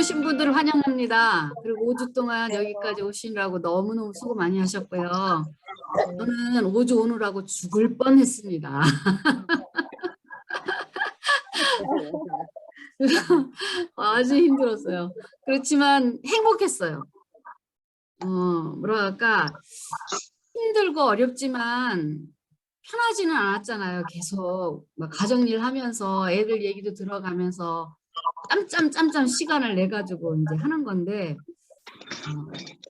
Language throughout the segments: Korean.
들어오신 분들 환영합니다. 그리고 5주 동안 여기까지 오시느라고 너무너무 수고 많이 하셨고요. 저는 5주 오느라고 죽을 뻔했습니다. 아주 힘들었어요. 그렇지만 행복했어요. 뭐랄까 힘들고 어렵지만 편하지는 않았잖아요. 계속 막 가정일 하면서 애들 얘기도 들어가면서 짬짬 시간을 내 가지고 이제 하는 건데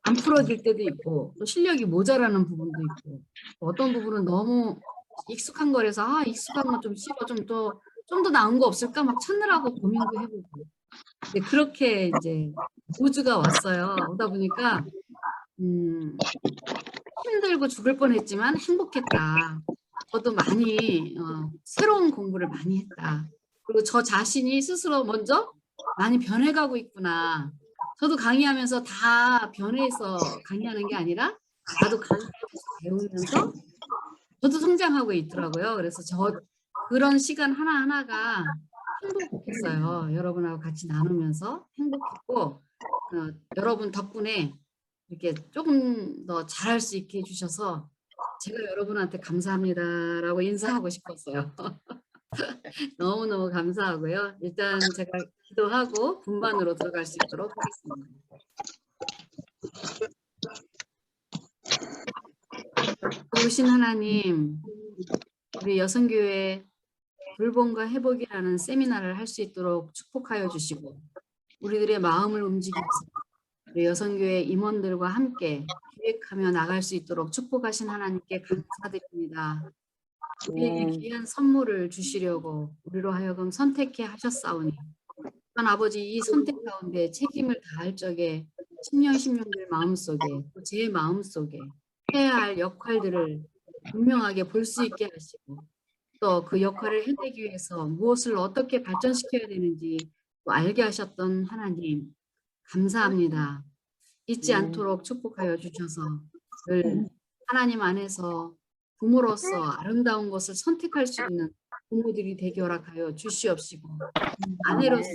안 풀어질 때도 있고 또 실력이 모자라는 부분도 있고 어떤 부분은 너무 익숙한 거라서 익숙한 건 좀 싫어 좀 더 나은 거 없을까 막 찾느라고 고민도 해보고 근데 그렇게 이제 우주가 왔어요. 오다 보니까 힘들고 죽을 뻔했지만 행복했다. 저도 많이 새로운 공부를 많이 했다. 그리고 저 자신이 스스로 먼저 많이 변해가고 있구나. 저도 강의하면서 다 변해서 강의하는 게 아니라 나도 강의하면서 배우면서 저도 성장하고 있더라고요. 그래서 그런 시간 하나하나가 행복했어요. 여러분하고 같이 나누면서 행복했고 여러분 덕분에 이렇게 조금 더 잘할 수 있게 해주셔서 제가 여러분한테 감사합니다라고 인사하고 싶었어요. 너무너무 감사하고요. 일단 제가 기도하고 분반으로 들어갈 수 있도록 하겠습니다. 좋으신 하나님, 우리 여성교회 불본과 회복이라는 세미나를 할 수 있도록 축복하여 주시고 우리들의 마음을 움직여서 우리 여성교회 임원들과 함께 기획하며 나갈 수 있도록 축복하신 하나님께 감사드립니다. 우리에게 귀한 선물을 주시려고 우리로 하여금 선택해 하셨사오니 아버지 이 선택 가운데 책임을 다할 적에 신령들 마음속에 또 제 마음속에 해야 할 역할들을 분명하게 볼 수 있게 하시고 또 그 역할을 해내기 위해서 무엇을 어떻게 발전시켜야 되는지 또 알게 하셨던 하나님 감사합니다. 잊지 않도록 축복하여 주셔서 늘 하나님 안에서 부모로서 아름다운 것을 선택할 수 있는 부모들이 되게 허락하여 주시옵시고 아내로서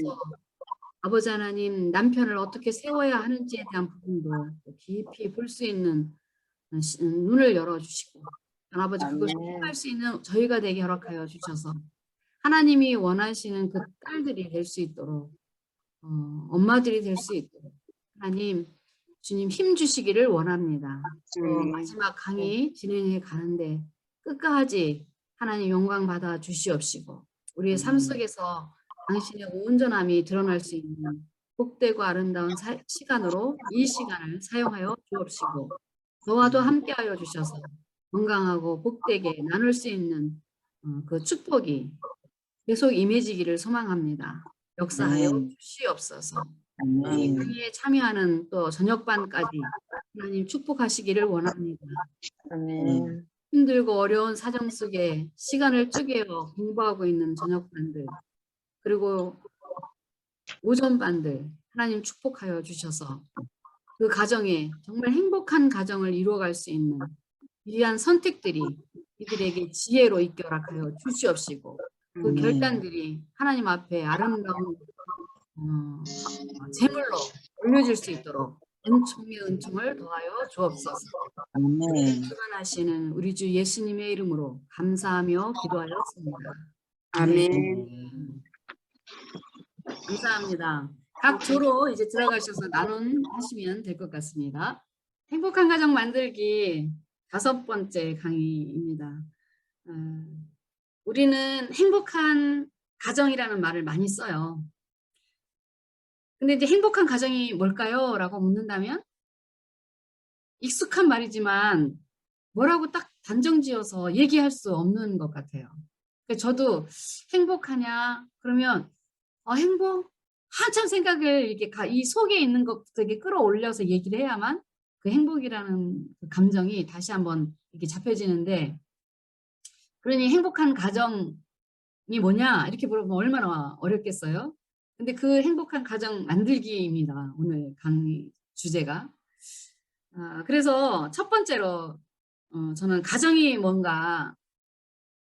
아버지 하나님 남편을 어떻게 세워야 하는지에 대한 부분도 깊이 볼 수 있는 눈을 열어주시고 아버지 그걸 선택할 수 있는 저희가 되게 허락하여 주셔서 하나님이 원하시는 그 딸들이 될 수 있도록 엄마들이 될 수 있도록 하나님 주님 힘 주시기를 원합니다. 또 마지막 강의 진행해 가는데 끝까지 하나님 영광 받아 주시옵시고 우리의 삶 속에서 당신의 온전함이 드러날 수 있는 복되고 아름다운 시간으로 이 시간을 사용하여 주옵시고 저와도 함께하여 주셔서 건강하고 복되게 나눌 수 있는 그 축복이 계속 임해지기를 소망합니다. 역사하여 주시옵소서. 이 강의에 참여하는 또 저녁반까지 하나님 축복하시기를 원합니다. 힘들고 어려운 사정 속에 시간을 쪼개어 공부하고 있는 저녁반들 그리고 오전반들 하나님 축복하여 주셔서 그 가정에 정말 행복한 가정을 이루어갈 수 있는 위한 선택들이 이들에게 지혜로 이끌어가여 주시옵시고 그 결단들이 하나님 앞에 아름다운 제물로 올려질 수 있도록 은총의 은총을 더하여 주옵소서. 충만하시는 우리 주 예수님의 이름으로 감사하며 기도하였습니다. 아멘. 감사합니다. 각 조로 이제 들어가셔서 나눔하시면 될 것 같습니다. 행복한 가정 만들기 5번째 강의입니다. 우리는 행복한 가정이라는 말을 많이 써요. 근데 이제 행복한 가정이 뭘까요? 라고 묻는다면 익숙한 말이지만 뭐라고 딱 단정지어서 얘기할 수 없는 것 같아요. 저도 행복하냐? 그러면 행복? 한참 생각을 이렇게 이 속에 있는 것부터 이렇게 끌어올려서 얘기를 해야만 그 행복이라는 그 감정이 다시 한번 이렇게 잡혀지는데 그러니 행복한 가정이 뭐냐? 이렇게 물어보면 얼마나 어렵겠어요? 근데 그 행복한 가정 만들기입니다. 오늘 강의 주제가. 그래서 첫 번째로 저는 가정이 뭔가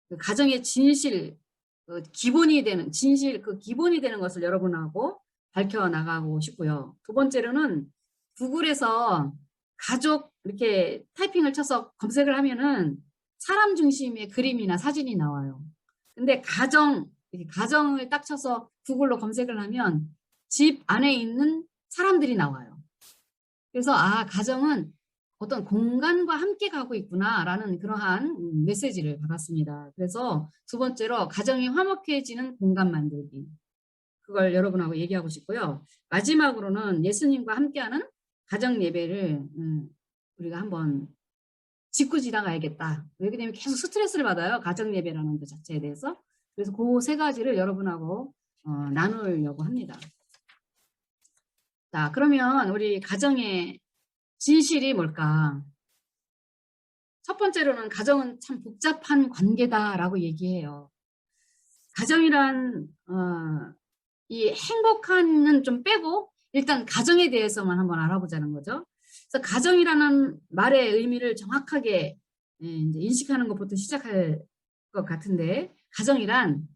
그 가정의 진실, 그 기본이 되는 진실, 그 기본이 되는 것을 여러분하고 밝혀 나가고 싶고요. 두 번째로는 구글에서 가족 이렇게 타이핑을 쳐서 검색을 하면은 사람 중심의 그림이나 사진이 나와요. 근데 이렇게 가정을 딱 쳐서 구글로 검색을 하면 집 안에 있는 사람들이 나와요. 그래서 가정은 어떤 공간과 함께 가고 있구나라는 그러한 메시지를 받았습니다. 그래서 두 번째로 가정이 화목해지는 공간 만들기. 그걸 여러분하고 얘기하고 싶고요. 마지막으로는 예수님과 함께하는 가정 예배를 우리가 한번 짚고 지나가야겠다. 왜냐면 계속 스트레스를 받아요. 가정 예배라는 것 자체에 대해서. 그래서 그 세 가지를 여러분하고 나누려고 합니다. 자, 그러면 우리 가정의 진실이 뭘까? 첫 번째로는 가정은 참 복잡한 관계다라고 얘기해요. 가정이란 이 행복한은 좀 빼고 일단 가정에 대해서만 한번 알아보자는 거죠. 그래서 가정이라는 말의 의미를 정확하게 이제 인식하는 것부터 시작할 것 같은데 가정이란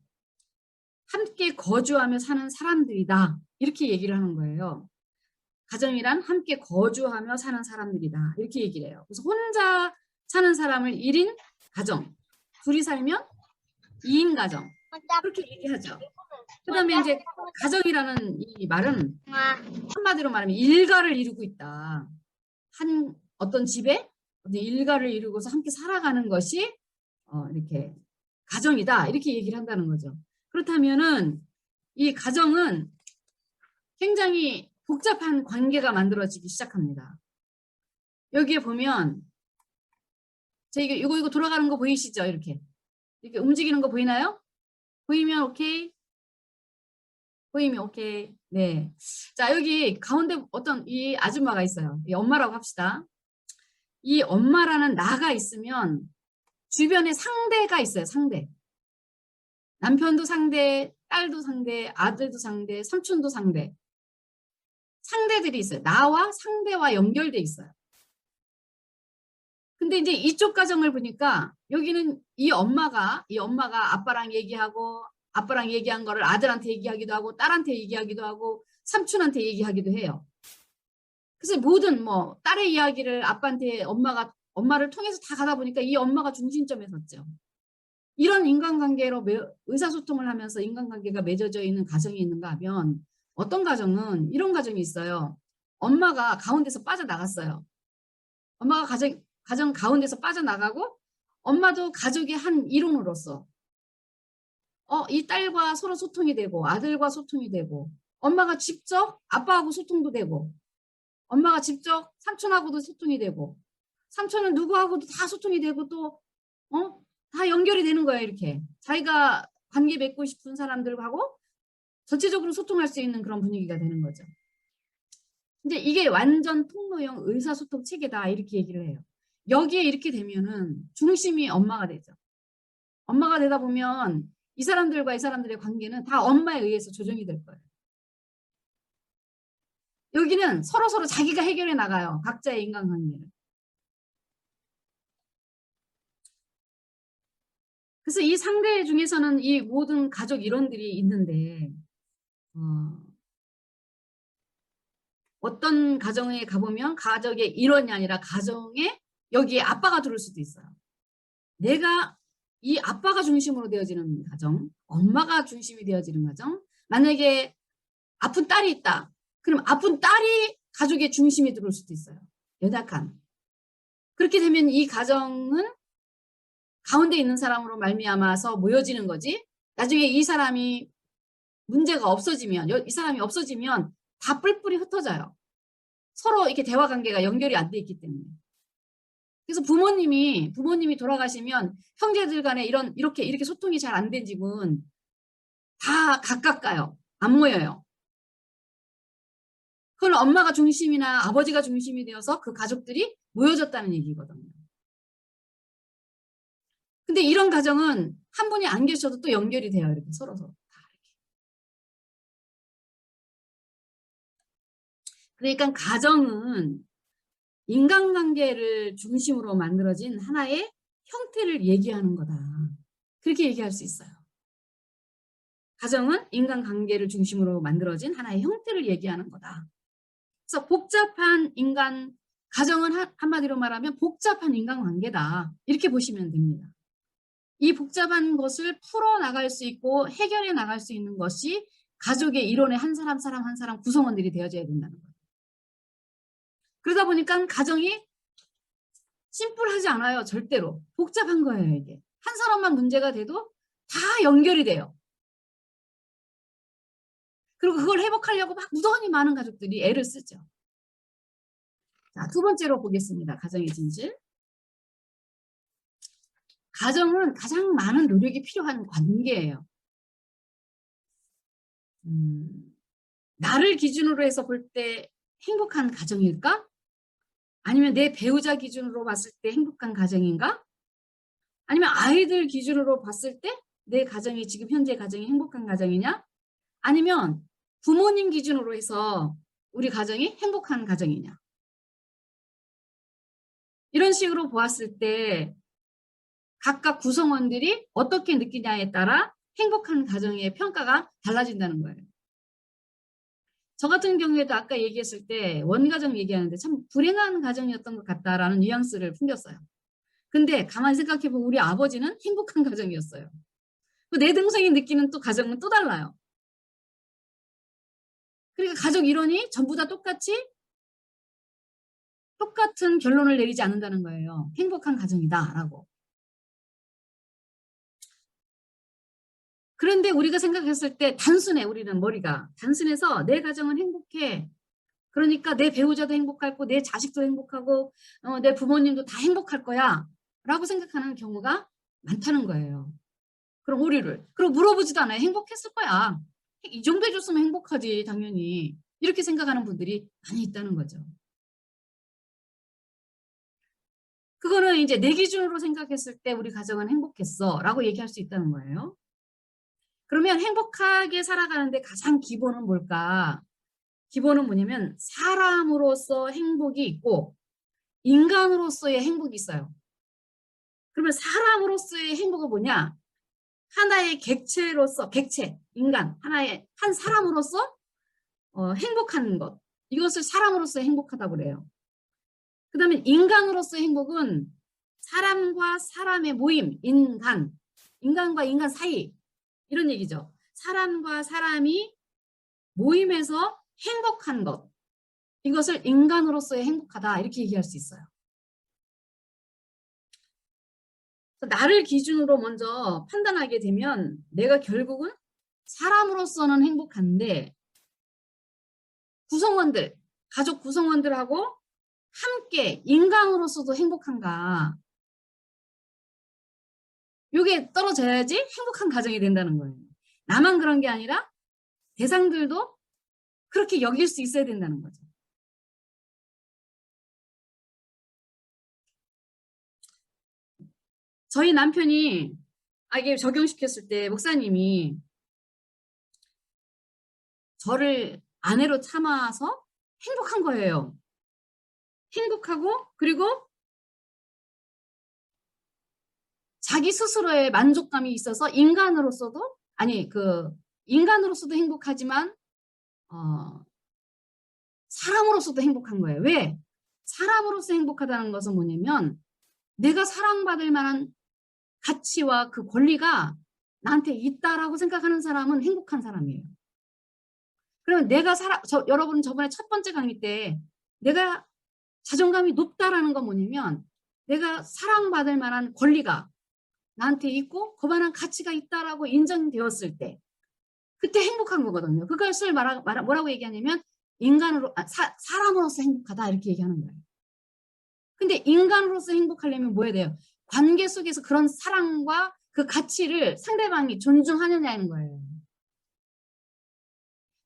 함께 거주하며 사는 사람들이다. 이렇게 얘기를 하는 거예요. 가정이란 함께 거주하며 사는 사람들이다. 이렇게 얘기를 해요. 그래서 혼자 사는 사람을 1인 가정, 둘이 살면 2인 가정. 그렇게 얘기하죠. 그 다음에 이제 가정이라는 이 말은 한마디로 말하면 일가를 이루고 있다. 한 어떤 집에 어떤 일가를 이루고서 함께 살아가는 것이 이렇게 가정이다. 이렇게 얘기를 한다는 거죠. 그렇다면은 이 가정은 굉장히 복잡한 관계가 만들어지기 시작합니다. 여기에 보면 이거 돌아가는 거 보이시죠? 이렇게 움직이는 거 보이나요? 보이면 오케이. 보이면 오케이. 네. 자, 여기 가운데 어떤 이 아줌마가 있어요. 이 엄마라고 합시다. 이 엄마라는 나가 있으면 주변에 상대가 있어요. 상대. 남편도 상대, 딸도 상대, 아들도 상대, 삼촌도 상대. 상대들이 있어요. 나와 상대와 연결돼 있어요. 근데 이제 이쪽 가정을 보니까 여기는 이 엄마가 아빠랑 얘기하고 아빠랑 얘기한 거를 아들한테 얘기하기도 하고 딸한테 얘기하기도 하고 삼촌한테 얘기하기도 해요. 그래서 모든 뭐 딸의 이야기를 아빠한테 엄마를 통해서 다 가다 보니까 이 엄마가 중심점에 섰죠. 이런 인간관계로 의사소통을 하면서 인간관계가 맺어져 있는 가정이 있는가 하면 어떤 가정은 이런 가정이 있어요. 엄마가 가운데서 빠져나갔어요. 엄마가 가정 가운데서 빠져나가고 엄마도 가족의 한 일원으로서 이 딸과 서로 소통이 되고 아들과 소통이 되고 엄마가 직접 아빠하고 소통도 되고 엄마가 직접 삼촌하고도 소통이 되고 삼촌은 누구하고도 다 소통이 되고 또 다 연결이 되는 거예요. 이렇게 자기가 관계 맺고 싶은 사람들하고 전체적으로 소통할 수 있는 그런 분위기가 되는 거죠. 근데 이게 완전 통로형 의사소통 체계다 이렇게 얘기를 해요. 여기에 이렇게 되면은 중심이 엄마가 되죠. 엄마가 되다 보면 이 사람들과 이 사람들의 관계는 다 엄마에 의해서 조정이 될 거예요. 여기는 서로서로 자기가 해결해 나가요. 각자의 인간관계를. 그래서 이 상대 중에서는 이 모든 가족 일원들이 있는데 어떤 가정에 가보면 가족의 일원이 아니라 가정에 여기에 아빠가 들어올 수도 있어요. 내가 이 아빠가 중심으로 되어지는 가정, 엄마가 중심이 되어지는 가정, 만약에 아픈 딸이 있다. 그럼 아픈 딸이 가족의 중심이 들어올 수도 있어요. 연약한. 그렇게 되면 이 가정은 가운데 있는 사람으로 말미암아서 모여지는 거지. 나중에 이 사람이 문제가 없어지면, 이 사람이 없어지면 다 뿔뿔이 흩어져요. 서로 이렇게 대화 관계가 연결이 안 돼 있기 때문에. 그래서 부모님이 돌아가시면 형제들 간에 이렇게 소통이 잘 안 된 집은 다 각각 가요. 안 모여요. 그건 엄마가 중심이나 아버지가 중심이 되어서 그 가족들이 모여졌다는 얘기거든요. 근데 이런 가정은 한 분이 안 계셔도 또 연결이 돼요. 이렇게 서로서로. 그러니까 가정은 인간관계를 중심으로 만들어진 하나의 형태를 얘기하는 거다. 그렇게 얘기할 수 있어요. 가정은 인간관계를 중심으로 만들어진 하나의 형태를 얘기하는 거다. 그래서 복잡한 가정은 한마디로 말하면 복잡한 인간관계다. 이렇게 보시면 됩니다. 이 복잡한 것을 풀어나갈 수 있고 해결해 나갈 수 있는 것이 가족의 일원의 한 사람 한 사람 구성원들이 되어져야 된다는 거예요. 그러다 보니까 가정이 심플하지 않아요. 절대로. 복잡한 거예요. 이게. 한 사람만 문제가 돼도 다 연결이 돼요. 그리고 그걸 회복하려고 막 무던히 많은 가족들이 애를 쓰죠. 자, 두 번째로 보겠습니다. 가정의 진실. 가정은 가장 많은 노력이 필요한 관계예요. 나를 기준으로 해서 볼 때 행복한 가정일까? 아니면 내 배우자 기준으로 봤을 때 행복한 가정인가? 아니면 아이들 기준으로 봤을 때 내 가정이 지금 현재 가정이 행복한 가정이냐? 아니면 부모님 기준으로 해서 우리 가정이 행복한 가정이냐? 이런 식으로 보았을 때 각각 구성원들이 어떻게 느끼냐에 따라 행복한 가정의 평가가 달라진다는 거예요. 저 같은 경우에도 아까 얘기했을 때 원가정 얘기하는데 참 불행한 가정이었던 것 같다라는 뉘앙스를 풍겼어요. 근데 가만히 생각해보면 우리 아버지는 행복한 가정이었어요. 내 동생이 느끼는 또 가정은 또 달라요. 그러니까 가족 일원이 전부 다 똑같은 결론을 내리지 않는다는 거예요. 행복한 가정이다라고. 그런데 우리가 생각했을 때 우리는 머리가 단순해서 내 가정은 행복해. 그러니까 내 배우자도 행복하고 내 자식도 행복하고 내 부모님도 다 행복할 거야 라고 생각하는 경우가 많다는 거예요. 그럼 그리고 물어보지도 않아요. 행복했을 거야. 이 정도 해줬으면 행복하지 당연히. 이렇게 생각하는 분들이 많이 있다는 거죠. 그거는 이제 내 기준으로 생각했을 때 우리 가정은 행복했어 라고 얘기할 수 있다는 거예요. 그러면 행복하게 살아가는데 가장 기본은 뭘까? 기본은 뭐냐면 사람으로서 행복이 있고 인간으로서의 행복이 있어요. 그러면 사람으로서의 행복은 뭐냐? 하나의 인간, 한 사람으로서 행복한 것. 이것을 사람으로서 행복하다고 그래요. 그 다음에 인간으로서의 행복은 사람과 사람의 모임, 인간과 인간 사이 이런 얘기죠. 사람과 사람이 모임에서 행복한 것. 이것을 인간으로서의 행복하다 이렇게 얘기할 수 있어요. 나를 기준으로 먼저 판단하게 되면 내가 결국은 사람으로서는 행복한데 가족 구성원들하고 함께 인간으로서도 행복한가. 이게 떨어져야지 행복한 가정이 된다는 거예요. 나만 그런 게 아니라 대상들도 그렇게 여길 수 있어야 된다는 거죠. 저희 남편이 이게 적용시켰을 때 목사님이 저를 아내로 참아서 행복한 거예요. 행복하고 그리고 자기 스스로의 만족감이 있어서 인간으로서도 행복하지만 사람으로서도 행복한 거예요. 왜? 사람으로서 행복하다는 것은 뭐냐면 내가 사랑받을 만한 가치와 그 권리가 나한테 있다라고 생각하는 사람은 행복한 사람이에요. 그러면 여러분 저번에 첫 번째 강의 때 내가 자존감이 높다라는 건 뭐냐면 내가 사랑받을 만한 권리가 나한테 있고 그만한 가치가 있다라고 인정되었을 때 그때 행복한 거거든요. 그것을 뭐라고 얘기하냐면 사람으로서 행복하다 이렇게 얘기하는 거예요. 근데 인간으로서 행복하려면 뭐 해야 돼요? 관계 속에서 그런 사랑과 그 가치를 상대방이 존중하느냐는 거예요.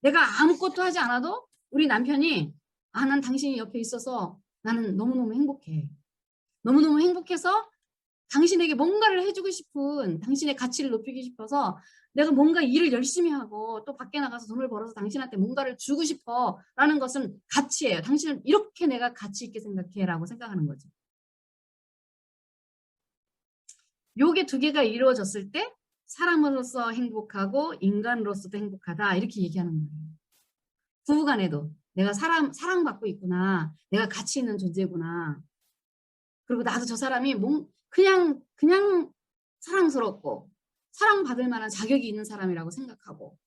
내가 아무것도 하지 않아도 우리 남편이 난 당신이 옆에 있어서 나는 너무너무 행복해. 너무너무 행복해서 당신에게 뭔가를 해주고 싶은 당신의 가치를 높이고 싶어서 내가 뭔가 일을 열심히 하고 또 밖에 나가서 돈을 벌어서 당신한테 뭔가를 주고 싶어 라는 것은 가치예요. 당신은 이렇게 내가 가치 있게 생각해 라고 생각하는 거죠. 요게 두 개가 이루어졌을 때 사람으로서 행복하고 인간으로서도 행복하다 이렇게 얘기하는 거예요. 부부간에도 내가 사랑받고 있구나. 내가 가치 있는 존재구나. 그리고 나도 저 사람이 그냥 사랑스럽고 사랑받을 만한 자격이 있는 사람이라고 생각하고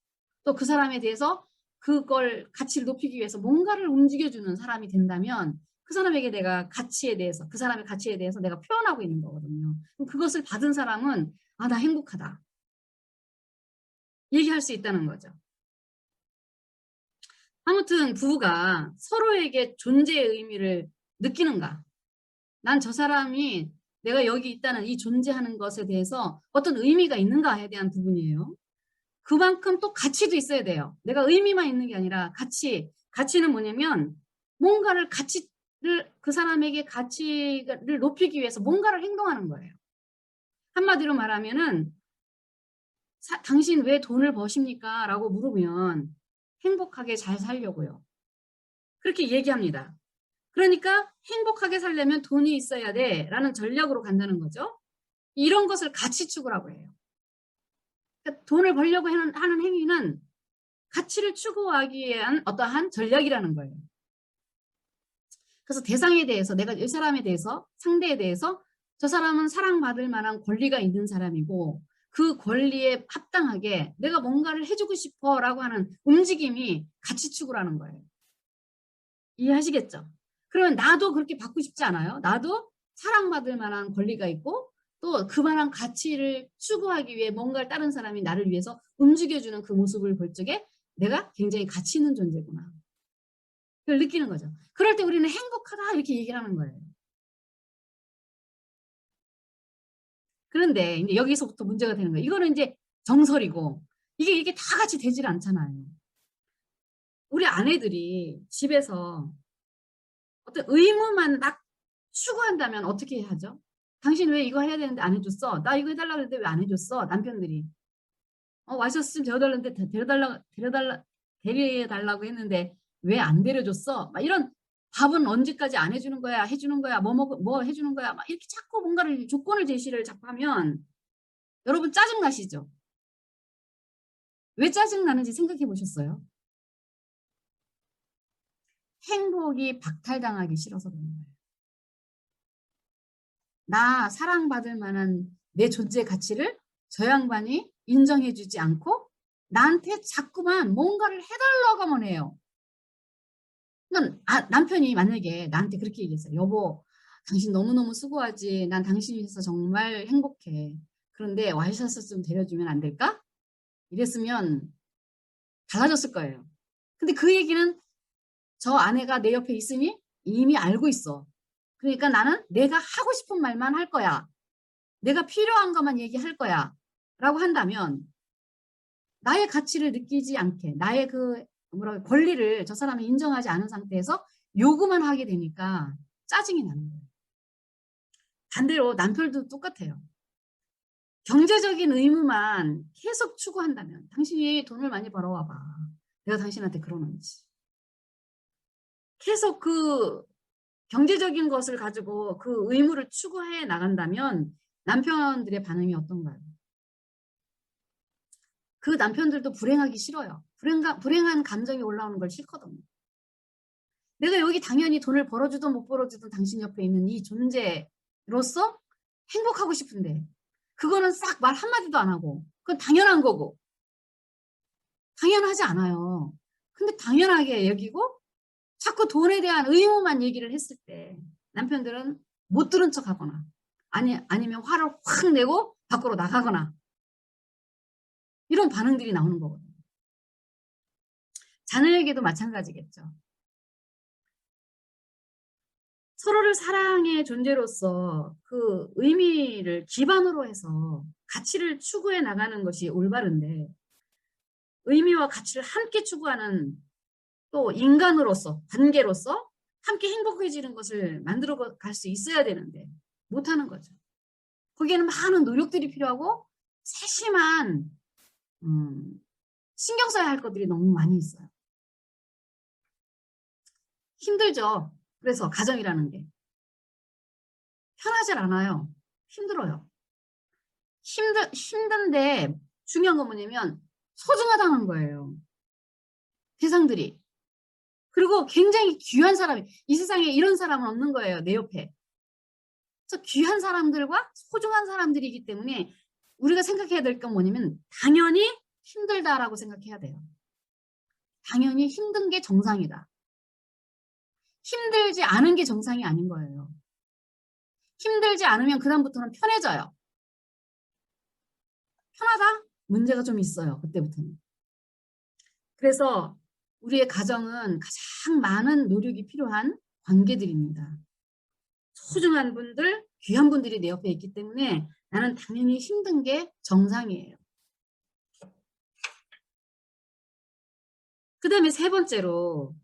또 그 사람에 대해서 그걸 가치를 높이기 위해서 뭔가를 움직여주는 사람이 된다면 그 사람에게 내가 가치에 대해서 그 사람의 가치에 대해서 내가 표현하고 있는 거거든요. 그럼 그것을 받은 사람은 아, 나 행복하다. 얘기할 수 있다는 거죠. 아무튼 부부가 서로에게 존재의 의미를 느끼는가? 난 저 사람이 내가 여기 있다는 이 존재하는 것에 대해서 어떤 의미가 있는가에 대한 부분이에요. 그만큼 또 가치도 있어야 돼요. 내가 의미만 있는 게 아니라 가치는 뭐냐면 뭔가를 그 사람에게 가치를 높이기 위해서 뭔가를 행동하는 거예요. 한마디로 말하면은 당신 왜 돈을 버십니까? 라고 물으면 행복하게 잘 살려고요. 그렇게 얘기합니다. 그러니까 행복하게 살려면 돈이 있어야 돼 라는 전략으로 간다는 거죠. 이런 것을 가치 추구라고 해요. 그러니까 돈을 벌려고 하는 행위는 가치를 추구하기 위한 어떠한 전략이라는 거예요. 그래서 대상에 대해서 내가 이 사람에 대해서 상대에 대해서 저 사람은 사랑받을 만한 권리가 있는 사람이고 그 권리에 합당하게 내가 뭔가를 해주고 싶어 라고 하는 움직임이 가치 추구라는 거예요. 이해하시겠죠? 그러면 나도 그렇게 받고 싶지 않아요? 나도 사랑받을 만한 권리가 있고 또 그만한 가치를 추구하기 위해 뭔가를 다른 사람이 나를 위해서 움직여주는 그 모습을 볼 적에 내가 굉장히 가치 있는 존재구나. 그걸 느끼는 거죠. 그럴 때 우리는 행복하다 이렇게 얘기를 하는 거예요. 그런데 이제 여기서부터 문제가 되는 거예요. 이거는 이제 정설이고 이게 다 같이 되질 않잖아요. 우리 아내들이 집에서 어떤 의무만 막 추구한다면 어떻게 하죠? 당신 왜 이거 해야 되는데 안 해줬어? 나 이거 해달라고 했는데 왜 안 해줬어? 남편들이. 와이셔츠 좀 데려달라는데 데려달라고 했는데 왜 안 데려줬어? 막 이런 밥은 언제까지 안 해주는 거야? 해주는 거야? 뭐 해주는 거야? 막 이렇게 자꾸 뭔가를 조건을 제시를 자꾸 하면 여러분 짜증 나시죠? 왜 짜증 나는지 생각해 보셨어요? 행복이 박탈당하기 싫어서 그런 거예요. 나 사랑받을 만한 내 존재 가치를 저 양반이 인정해주지 않고 나한테 자꾸만 뭔가를 해달라고 하면 해요. 남편이 만약에 나한테 그렇게 얘기했어요. 여보, 당신 너무너무 수고하지. 난 당신이 있어서 정말 행복해. 그런데 와이셔츠 좀 데려주면 안 될까? 이랬으면 달라졌을 거예요. 근데 그 얘기는 저 아내가 내 옆에 있으니 이미 알고 있어. 그러니까 나는 내가 하고 싶은 말만 할 거야. 내가 필요한 것만 얘기할 거야. 라고 한다면 나의 가치를 느끼지 않게 나의 권리를 저 사람이 인정하지 않은 상태에서 요구만 하게 되니까 짜증이 나는 거예요. 반대로 남편도 똑같아요. 경제적인 의무만 계속 추구한다면 당신이 돈을 많이 벌어와봐. 내가 당신한테 그러는지. 계속 그 경제적인 것을 가지고 그 의무를 추구해 나간다면 남편들의 반응이 어떤가요? 그 남편들도 불행하기 싫어요. 불행한 감정이 올라오는 걸 싫거든요. 내가 여기 당연히 돈을 벌어주든 못 벌어주든 당신 옆에 있는 이 존재로서 행복하고 싶은데 그거는 싹 말 한마디도 안 하고 그건 당연한 거고 당연하지 않아요. 근데 당연하게 여기고 자꾸 돈에 대한 의무만 얘기를 했을 때 남편들은 못 들은 척 하거나 아니면 화를 확 내고 밖으로 나가거나 이런 반응들이 나오는 거거든요. 자녀에게도 마찬가지겠죠. 서로를 사랑의 존재로서 그 의미를 기반으로 해서 가치를 추구해 나가는 것이 올바른데 의미와 가치를 함께 추구하는 또 인간으로서 관계로서 함께 행복해지는 것을 만들어 갈 수 있어야 되는데 못하는 거죠. 거기에는 많은 노력들이 필요하고 세심한 신경 써야 할 것들이 너무 많이 있어요. 힘들죠. 그래서 가정이라는 게 편하질 않아요. 힘들어요. 힘든데 중요한 건 뭐냐면 소중하다는 거예요. 대상들이. 그리고 굉장히 귀한 사람이, 이 세상에 이런 사람은 없는 거예요. 내 옆에. 그래서 귀한 사람들과 소중한 사람들이기 때문에 우리가 생각해야 될 건 뭐냐면 당연히 힘들다라고 생각해야 돼요. 당연히 힘든 게 정상이다. 힘들지 않은 게 정상이 아닌 거예요. 힘들지 않으면 그다음부터는 편해져요. 편하다? 문제가 좀 있어요. 그때부터는. 그래서 우리의 가정은 가장 많은 노력이 필요한 관계들입니다. 소중한 분들, 귀한 분들이 내 옆에 있기 때문에 나는 당연히 힘든 게 정상이에요. 그 다음에 세 번째로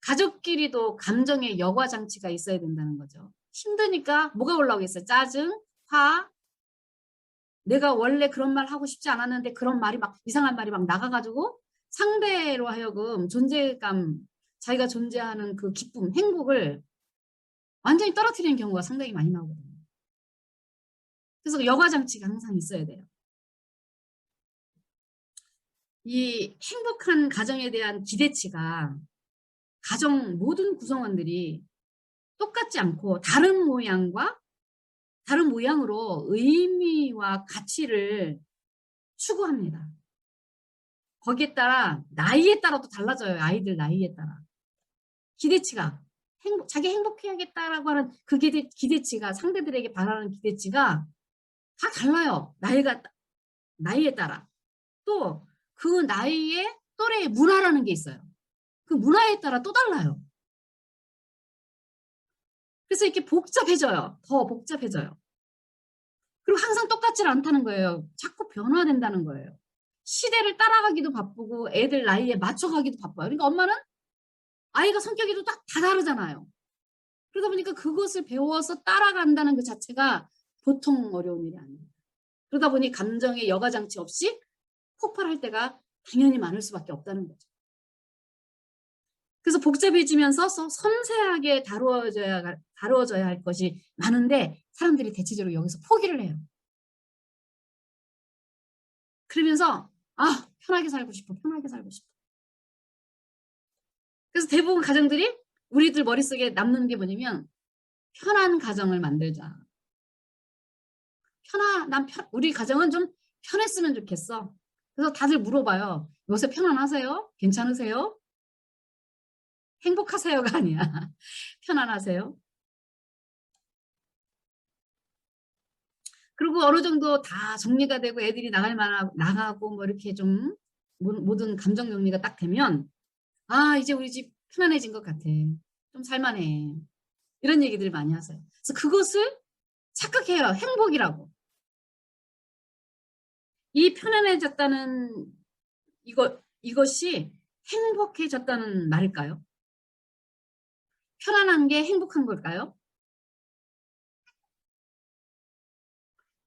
가족끼리도 감정의 여과장치가 있어야 된다는 거죠. 힘드니까 뭐가 올라오겠어요? 짜증, 화. 내가 원래 그런 말 하고 싶지 않았는데 그런 말이 막 이상한 말이 막 나가가지고 상대로 하여금 존재감, 자기가 존재하는 그 기쁨, 행복을 완전히 떨어뜨리는 경우가 상당히 많이 나오거든요. 그래서 여과장치가 항상 있어야 돼요. 이 행복한 가정에 대한 기대치가 가정 모든 구성원들이 똑같지 않고 다른 모양으로 의미와 가치를 추구합니다. 거기에 따라 나이에 따라도 달라져요. 아이들 나이에 따라. 기대치가 자기 행복해야겠다라고 하는 그 기대치가 상대들에게 바라는 기대치가 다 달라요. 나이에 따라. 또 그 나이의 또래의 문화라는 게 있어요. 그 문화에 따라 또 달라요. 그래서 이렇게 복잡해져요. 더 복잡해져요. 그리고 항상 똑같지 않다는 거예요. 자꾸 변화된다는 거예요. 시대를 따라가기도 바쁘고 애들 나이에 맞춰가기도 바빠요. 그러니까 엄마는 아이가 성격이 다 다르잖아요. 그러다 보니까 그것을 배워서 따라간다는 그 자체가 보통 어려운 일이 아니에요. 그러다 보니 감정의 여과장치 없이 폭발할 때가 당연히 많을 수밖에 없다는 거죠. 그래서 복잡해지면서 섬세하게 다루어져야 할 것이 많은데 사람들이 대체적으로 여기서 포기를 해요. 그러면서 편하게 살고 싶어. 편하게 살고 싶어. 그래서 대부분 가정들이 우리들 머릿속에 남는 게 뭐냐면 편한 가정을 만들자. 우리 가정은 좀 편했으면 좋겠어. 그래서 다들 물어봐요. 요새 편안하세요? 괜찮으세요? 행복하세요가 아니야. 편안하세요? 그리고 어느 정도 다 정리가 되고 애들이 나가고 뭐 이렇게 좀 모든 감정 정리가 딱 되면 이제 우리 집 편안해진 것 같아. 좀 살만해. 이런 얘기들 많이 하세요. 그래서 그것을 착각해요. 행복이라고. 이 편안해졌다는 이것이 행복해졌다는 말일까요? 편안한 게 행복한 걸까요?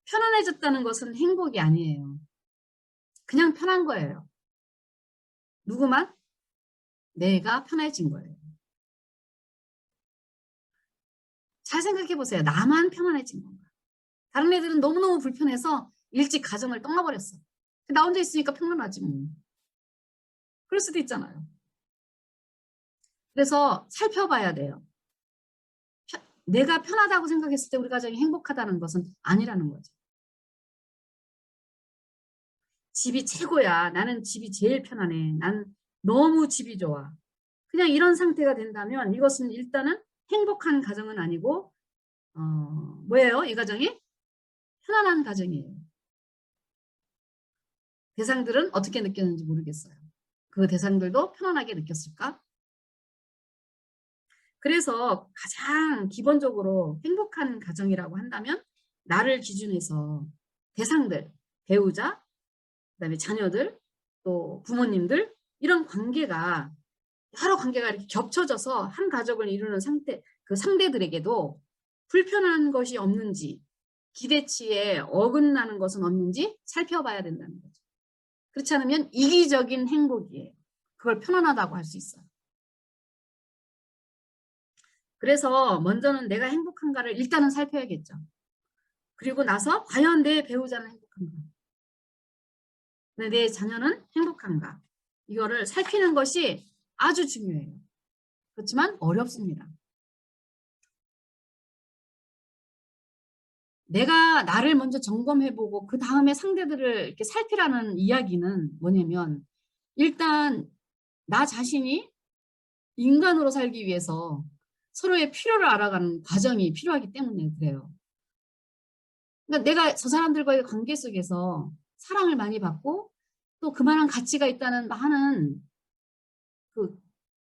편안해졌다는 것은 행복이 아니에요. 그냥 편한 거예요. 누구만? 내가 편해진 거예요. 잘 생각해 보세요. 나만 편안해진 건가? 다른 애들은 너무너무 불편해서 일찍 가정을 떠나버렸어. 나 혼자 있으니까 편안하지 뭐. 그럴 수도 있잖아요. 그래서 살펴봐야 돼요. 내가 편하다고 생각했을 때 우리 가정이 행복하다는 것은 아니라는 거죠. 집이 최고야. 나는 집이 제일 편안해. 난 너무 집이 좋아. 그냥 이런 상태가 된다면 이것은 일단은 행복한 가정은 아니고 뭐예요? 이 가정이? 편안한 가정이에요. 대상들은 어떻게 느꼈는지 모르겠어요. 그 대상들도 편안하게 느꼈을까? 그래서 가장 기본적으로 행복한 가정이라고 한다면 나를 기준해서 대상들, 배우자, 그다음에 자녀들, 또 부모님들 이런 관계가 여러 관계가 이렇게 겹쳐져서 한 가족을 이루는 상대들에게도 불편한 것이 없는지, 기대치에 어긋나는 것은 없는지 살펴봐야 된다는 거죠. 그렇지 않으면 이기적인 행복이에요. 그걸 편안하다고 할 수 있어요. 그래서 먼저는 내가 행복한가를 일단은 살펴야겠죠. 그리고 나서 과연 내 배우자는 행복한가? 내 자녀는 행복한가? 이거를 살피는 것이 아주 중요해요. 그렇지만 어렵습니다. 내가 나를 먼저 점검해보고 그 다음에 상대들을 이렇게 살피라는 이야기는 뭐냐면 일단 나 자신이 인간으로 살기 위해서 서로의 필요를 알아가는 과정이 필요하기 때문에 그래요. 그러니까 내가 저 사람들과의 관계 속에서 사랑을 많이 받고 또 그만한 가치가 있다는 많은 그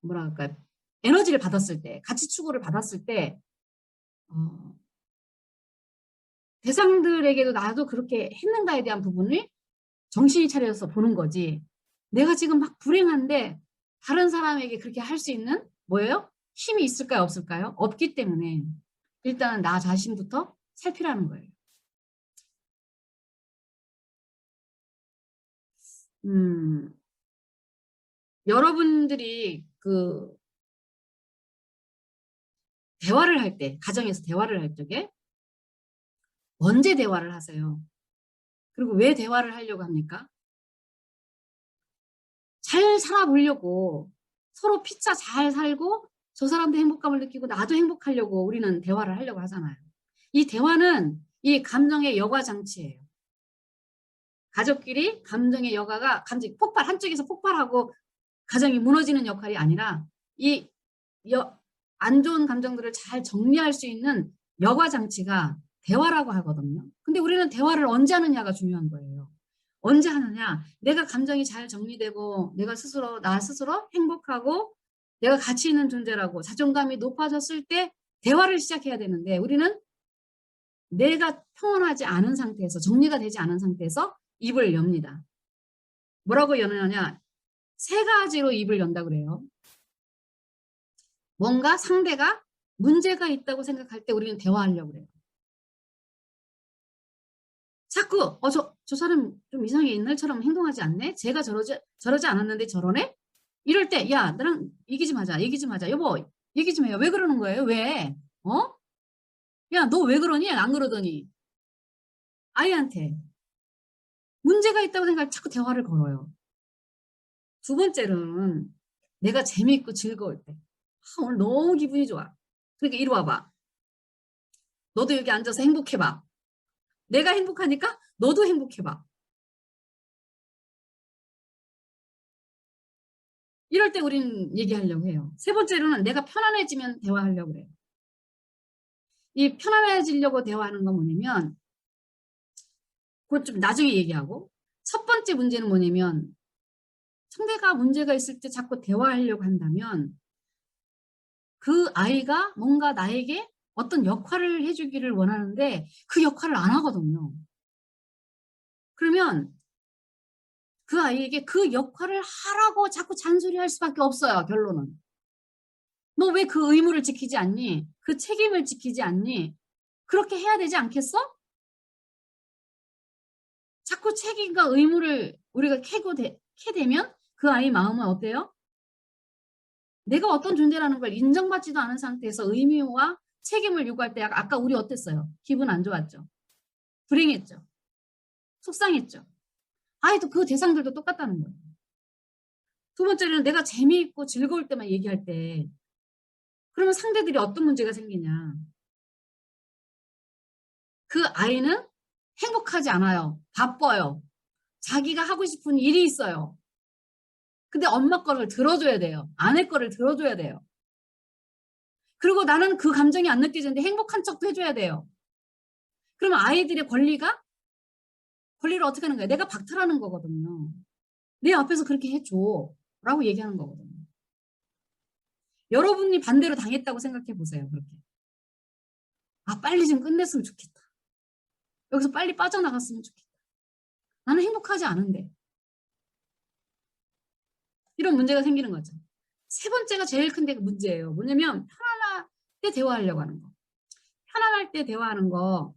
뭐랄까 에너지를 받았을 때, 가치 추구를 받았을 때 대상들에게도 나도 그렇게 했는가에 대한 부분을 정신이 차려서 보는 거지. 내가 지금 막 불행한데 다른 사람에게 그렇게 할 수 있는 뭐예요? 힘이 있을까요? 없을까요? 없기 때문에 일단 나 자신부터 살피라는 거예요. 여러분들이 그 대화를 할 때, 가정에서 대화를 할 적에 언제 대화를 하세요? 그리고 왜 대화를 하려고 합니까? 잘 살아보려고 서로 피차 잘 살고 저 사람도 행복감을 느끼고 나도 행복하려고 우리는 대화를 하려고 하잖아요. 이 대화는 이 감정의 여과 장치예요. 가족끼리 감정의 여가가 감정 폭발 한쪽에서 폭발하고 가정이 무너지는 역할이 아니라 이 안 좋은 감정들을 잘 정리할 수 있는 여과 장치가 대화라고 하거든요. 근데 우리는 대화를 언제 하느냐가 중요한 거예요. 언제 하느냐? 내가 감정이 잘 정리되고 내가 스스로 나 스스로 행복하고 내가 가치 있는 존재라고 자존감이 높아졌을 때 대화를 시작해야 되는데 우리는 내가 평온하지 않은 상태에서 정리가 되지 않은 상태에서 입을 엽니다. 뭐라고 여느냐? 세 가지로 입을 연다 그래요. 뭔가 상대가 문제가 있다고 생각할 때 우리는 대화하려고 그래요. 자꾸 저 사람 좀 이상해 옛날처럼 행동하지 않네? 제가 저러지 않았는데 저러네? 이럴 때 야 나랑 얘기 좀 하자 얘기 좀 하자 여보 얘기 좀 해요. 왜 그러는 거예요? 왜? 어? 야 너 왜 그러니? 안 그러더니 아이한테 문제가 있다고 생각하면 자꾸 대화를 걸어요. 두 번째로는 내가 재미있고 즐거울 때 오늘 너무 기분이 좋아. 그러니까 이리 와봐. 너도 여기 앉아서 행복해봐. 내가 행복하니까 너도 행복해봐. 이럴 때 우리는 얘기하려고 해요. 세 번째로는 내가 편안해지면 대화하려고 그래요. 이 편안해지려고 대화하는 건 뭐냐면 그것 좀 나중에 얘기하고 첫 번째 문제는 뭐냐면 상대가 문제가 있을 때 자꾸 대화하려고 한다면 그 아이가 뭔가 나에게 어떤 역할을 해주기를 원하는데 그 역할을 안 하거든요. 그러면 그 아이에게 그 역할을 하라고 자꾸 잔소리할 수밖에 없어요. 결론은. 너 왜 그 의무를 지키지 않니? 그 책임을 지키지 않니? 그렇게 해야 되지 않겠어? 자꾸 책임과 의무를 우리가 캐게 되면 그 아이 마음은 어때요? 내가 어떤 존재라는 걸 인정받지도 않은 상태에서 의무와 책임을 요구할 때 아까 우리 어땠어요? 기분 안 좋았죠? 불행했죠? 속상했죠? 아이도 그 대상들도 똑같다는 거예요. 두 번째는 내가 재미있고 즐거울 때만 얘기할 때 그러면 상대들이 어떤 문제가 생기냐? 그 아이는 행복하지 않아요. 바빠요. 자기가 하고 싶은 일이 있어요. 근데 엄마 거를 들어줘야 돼요. 아내 거를 들어줘야 돼요. 그리고 나는 그 감정이 안 느껴지는데 행복한 척도 해줘야 돼요. 그러면 아이들의 권리를 어떻게 하는 거예요? 내가 박탈하는 거거든요. 내 앞에서 그렇게 해줘. 라고 얘기하는 거거든요. 여러분이 반대로 당했다고 생각해 보세요. 그렇게. 아, 빨리 좀 끝냈으면 좋겠다. 여기서 빨리 빠져나갔으면 좋겠다. 나는 행복하지 않은데. 이런 문제가 생기는 거죠. 세 번째가 제일 큰 데 문제예요. 뭐냐면 편안하게 대화하려고 하는 거. 편안할 때 대화하는 거,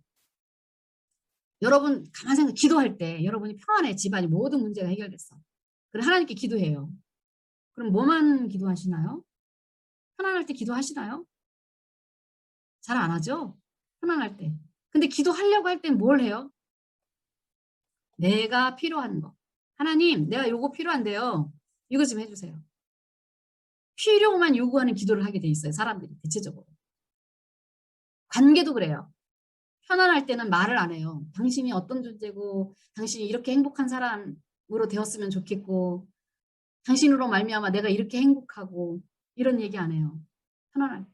여러분 가만 생각, 기도할 때 여러분이 평안해, 집안이 모든 문제가 해결됐어. 그럼 하나님께 기도해요. 그럼 뭐만 기도하시나요? 편안할 때 기도하시나요? 잘 안 하죠? 편안할 때. 근데 기도하려고 할 땐 뭘 해요? 내가 필요한 거. 하나님, 내가 요거 필요한데요. 이거 좀 해주세요. 필요만 요구하는 기도를 하게 돼 있어요. 사람들이 대체적으로. 관계도 그래요. 편안할 때는 말을 안 해요. 당신이 어떤 존재고 당신이 이렇게 행복한 사람으로 되었으면 좋겠고 당신으로 말미암아 내가 이렇게 행복하고 이런 얘기 안 해요. 편안할 때.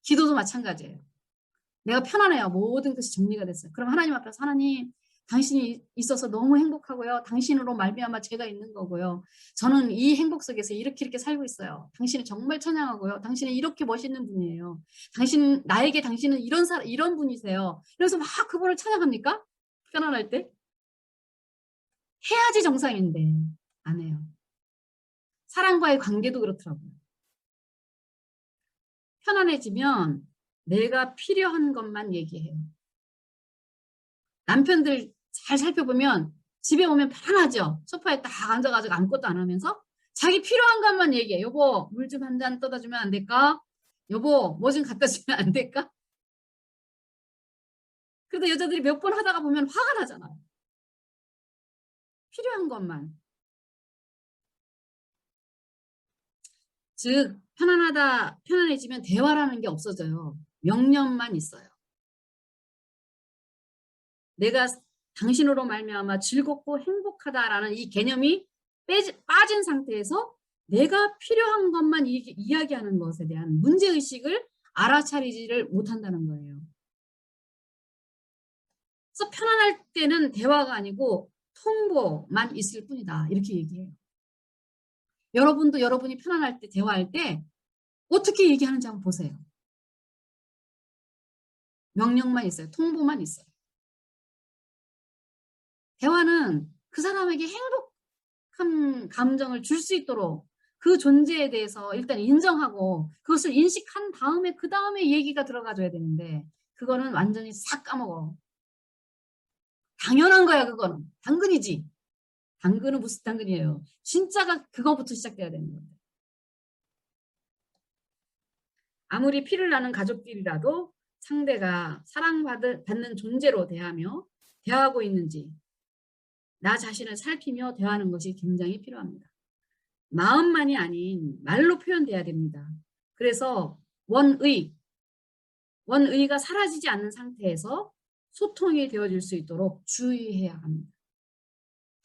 기도도 마찬가지예요. 내가 편안해요. 모든 것이 정리가 됐어요. 그럼 하나님 앞에서 하나님 당신이 있어서 너무 행복하고요. 당신으로 말미암아 제가 있는 거고요. 저는 이 행복 속에서 이렇게 살고 있어요. 당신은 정말 찬양하고요. 당신은 이렇게 멋있는 분이에요. 나에게 당신은 이런 분이세요. 그래서 막 그분을 찬양합니까? 편안할 때? 해야지 정상인데 안 해요. 사랑과의 관계도 그렇더라고요. 편안해지면 내가 필요한 것만 얘기해요. 남편들 잘 살펴보면 집에 오면 편하죠. 소파에 딱 앉아가지고 아무것도 안 하면서 자기 필요한 것만 얘기해. 여보, 물 좀 한 잔 떠다 주면 안 될까? 여보, 뭐 좀 갖다 주면 안 될까? 그래도 여자들이 몇 번 하다가 보면 화가 나잖아요. 필요한 것만. 즉, 편안해지면 대화라는 게 없어져요. 명령만 있어요. 내가 당신으로 말미암아 즐겁고 행복하다라는 이 개념이 빠진 상태에서 내가 필요한 것만 이야기하는 것에 대한 문제의식을 알아차리지를 못한다는 거예요. 그래서 편안할 때는 대화가 아니고 통보만 있을 뿐이다. 이렇게 얘기해요. 여러분도 여러분이 편안할 때 대화할 때 어떻게 얘기하는지 한번 보세요. 명령만 있어요. 통보만 있어요. 대화는 그 사람에게 행복한 감정을 줄 수 있도록 그 존재에 대해서 일단 인정하고 그것을 인식한 다음에 그 다음에 얘기가 들어가줘야 되는데 그거는 완전히 싹 까먹어. 당연한 거야 그거는. 당근이지. 당근은 무슨 당근이에요. 진짜가 그거부터 시작돼야 되는 건데. 아무리 피를 나는 가족끼리라도 상대가 사랑받는 존재로 대하고 있는지 나 자신을 살피며 대하는 것이 굉장히 필요합니다. 마음만이 아닌 말로 표현돼야 됩니다. 그래서 원의가 사라지지 않는 상태에서 소통이 되어질 수 있도록 주의해야 합니다.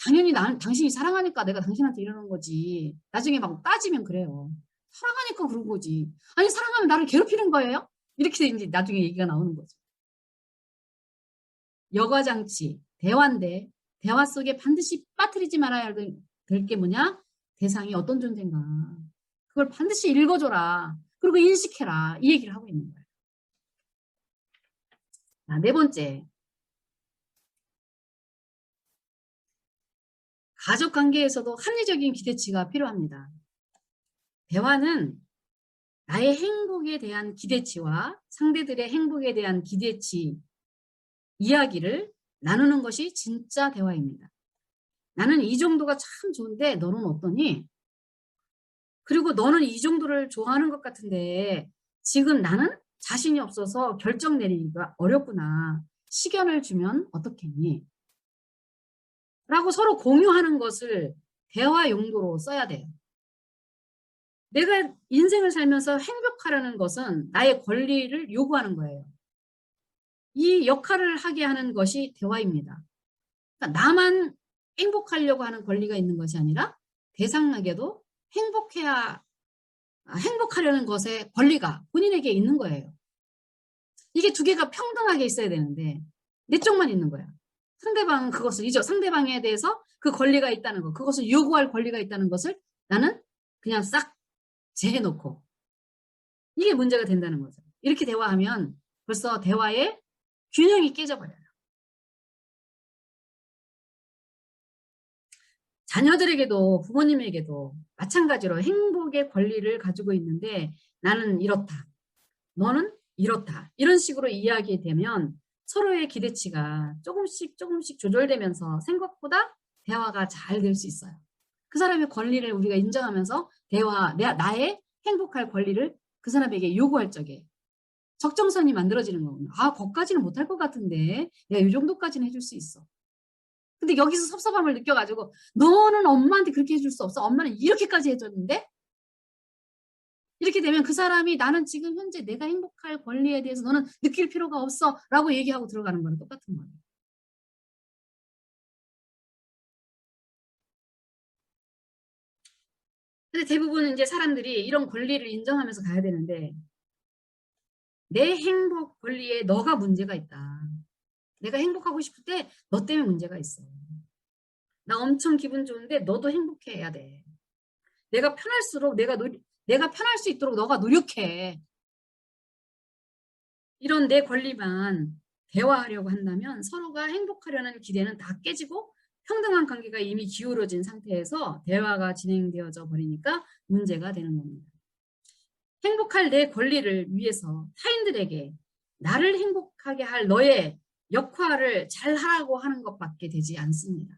당연히 당신이 사랑하니까 내가 당신한테 이러는 거지. 나중에 막 따지면 그래요. 사랑하니까 그런 거지. 아니 사랑하면 나를 괴롭히는 거예요? 이렇게 이제 나중에 얘기가 나오는 거죠. 여과장치, 대화인데 대화 속에 반드시 빠뜨리지 말아야 될 게 뭐냐? 대상이 어떤 존재인가. 그걸 반드시 읽어줘라. 그리고 인식해라. 이 얘기를 하고 있는 거예요. 자, 네 번째. 가족 관계에서도 합리적인 기대치가 필요합니다. 대화는 나의 행복에 대한 기대치와 상대들의 행복에 대한 기대치, 이야기를 나누는 것이 진짜 대화입니다. 나는 이 정도가 참 좋은데 너는 어떠니? 그리고 너는 이 정도를 좋아하는 것 같은데 지금 나는 자신이 없어서 결정 내리기가 어렵구나. 시견을 주면 어떻겠니? 라고 서로 공유하는 것을 대화 용도로 써야 돼요. 내가 인생을 살면서 행복하라는 것은 나의 권리를 요구하는 거예요. 이 역할을 하게 하는 것이 대화입니다. 그러니까 나만 행복하려고 하는 권리가 있는 것이 아니라 대상에게도 행복하려는 것의 권리가 본인에게 있는 거예요. 이게 두 개가 평등하게 있어야 되는데 내 쪽만 있는 거야. 상대방은 그것을 잊어. 상대방에 대해서 그 권리가 있다는 것, 그것을 요구할 권리가 있다는 것을 나는 그냥 싹 제해놓고 이게 문제가 된다는 거죠. 이렇게 대화하면 벌써 대화의 균형이 깨져버려요. 자녀들에게도 부모님에게도 마찬가지로 행복의 권리를 가지고 있는데 나는 이렇다. 너는 이렇다. 이런 식으로 이야기되면 서로의 기대치가 조금씩 조절되면서 생각보다 대화가 잘 될 수 있어요. 그 사람의 권리를 우리가 인정하면서 나의 행복할 권리를 그 사람에게 요구할 적에 적정선이 만들어지는 거군요. 아, 거기까지는 못할 것 같은데 내가 이 정도까지는 해줄 수 있어. 근데 여기서 섭섭함을 느껴가지고 너는 엄마한테 그렇게 해줄 수 없어. 엄마는 이렇게까지 해줬는데 이렇게 되면 그 사람이 나는 지금 현재 내가 행복할 권리에 대해서 너는 느낄 필요가 없어 라고 얘기하고 들어가는 거는 똑같은 거예요. 근데 대부분 이제 사람들이 이런 권리를 인정하면서 가야 되는데 내 행복 권리에 너가 문제가 있다. 내가 행복하고 싶을 때 너 때문에 문제가 있어. 나 엄청 기분 좋은데 너도 행복해야 돼. 내가 편할수록 내가 편할 수 있도록 너가 노력해. 이런 내 권리만 대화하려고 한다면 서로가 행복하려는 기대는 다 깨지고 평등한 관계가 이미 기울어진 상태에서 대화가 진행되어져 버리니까 문제가 되는 겁니다. 행복할 내 권리를 위해서 타인들에게 나를 행복하게 할 너의 역할을 잘 하라고 하는 것밖에 되지 않습니다.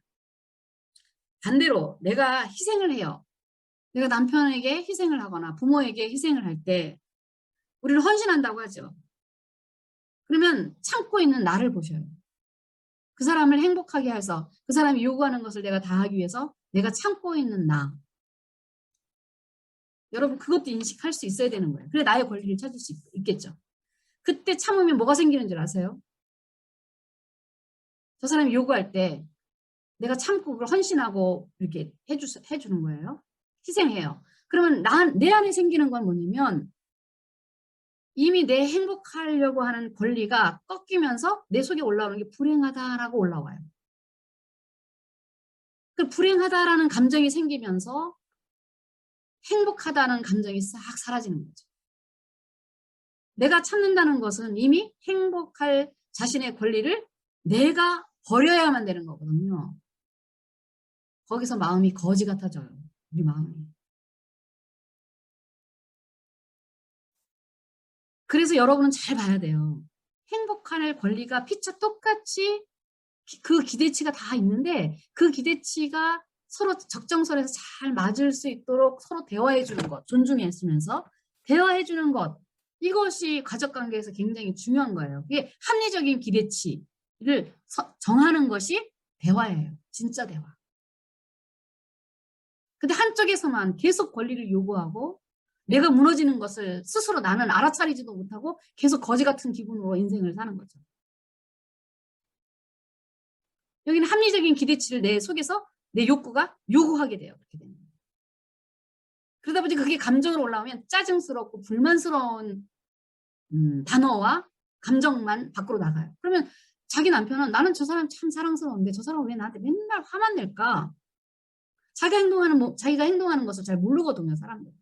반대로 내가 희생을 해요. 내가 남편에게 희생을 하거나 부모에게 희생을 할 때 우리는 헌신한다고 하죠. 그러면 참고 있는 나를 보셔요. 그 사람을 행복하게 해서 그 사람이 요구하는 것을 내가 다 하기 위해서 내가 참고 있는 나. 여러분 그것도 인식할 수 있어야 되는 거예요. 그래 나의 권리를 찾을 수 있겠죠. 그때 참으면 뭐가 생기는 줄 아세요? 저 사람이 요구할 때 내가 참고 그걸 헌신하고 이렇게 해주는 거예요. 희생해요. 그러면 내 안에 생기는 건 뭐냐면 이미 내 행복하려고 하는 권리가 꺾이면서 내 속에 올라오는 게 불행하다라고 올라와요. 그 불행하다라는 감정이 생기면서 행복하다는 감정이 싹 사라지는 거죠. 내가 참는다는 것은 이미 행복할 자신의 권리를 내가 버려야만 되는 거거든요. 거기서 마음이 거지 같아져요. 우리 마음이. 그래서 여러분은 잘 봐야 돼요. 행복할 권리가 피차 똑같이 그 기대치가 다 있는데 그 기대치가 서로 적정선에서 잘 맞을 수 있도록 서로 대화해 주는 것, 존중했으면서 대화해 주는 것, 이것이 가족관계에서 굉장히 중요한 거예요. 이게 합리적인 기대치를 정하는 것이 대화예요. 진짜 대화. 근데 한쪽에서만 계속 권리를 요구하고 내가 무너지는 것을 스스로 나는 알아차리지도 못하고 계속 거지 같은 기분으로 인생을 사는 거죠. 여기는 합리적인 기대치를 내 속에서 내 욕구가 요구하게 돼요. 그렇게 되면. 그러다 보니 그게 감정으로 올라오면 짜증스럽고 불만스러운 단어와 감정만 밖으로 나가요. 그러면 자기 남편은 나는 저 사람 참 사랑스러운데 저 사람은 왜 나한테 맨날 화만 낼까? 자기가 행동하는 것을 잘 모르거든요, 사람들.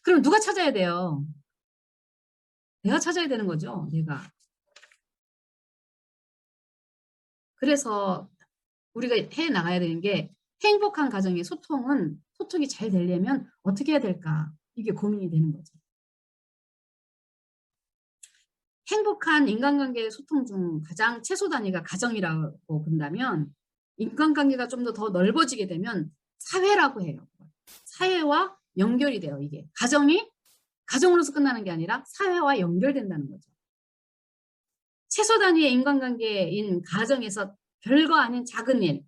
그럼 누가 찾아야 돼요? 내가 찾아야 되는 거죠, 내가. 그래서 우리가 해 나가야 되는 게 행복한 가정의 소통이 잘 되려면 어떻게 해야 될까? 이게 고민이 되는 거죠. 행복한 인간관계의 소통 중 가장 최소 단위가 가정이라고 본다면 인간관계가 좀 더 넓어지게 되면 사회라고 해요. 사회와 연결이 돼요. 이게 가정이 가정으로서 끝나는 게 아니라 사회와 연결된다는 거죠. 최소 단위의 인간관계인 가정에서 별거 아닌 작은 일,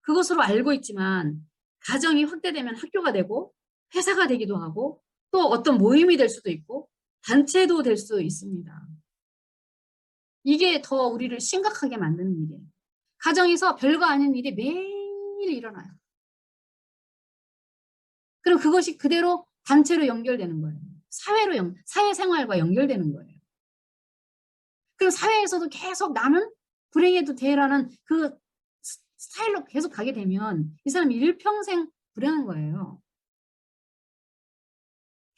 그것으로 알고 있지만 가정이 확대되면 학교가 되고 회사가 되기도 하고 또 어떤 모임이 될 수도 있고 단체도 될 수 있습니다. 이게 더 우리를 심각하게 만드는 일이에요. 가정에서 별거 아닌 일이 매일 일어나요. 그럼 그것이 그대로 단체로 연결되는 거예요. 사회생활과 연결되는 거예요. 그럼 사회에서도 계속 나는 불행해도 돼라는 그 스타일로 계속 가게 되면 이 사람이 일평생 불행한 거예요.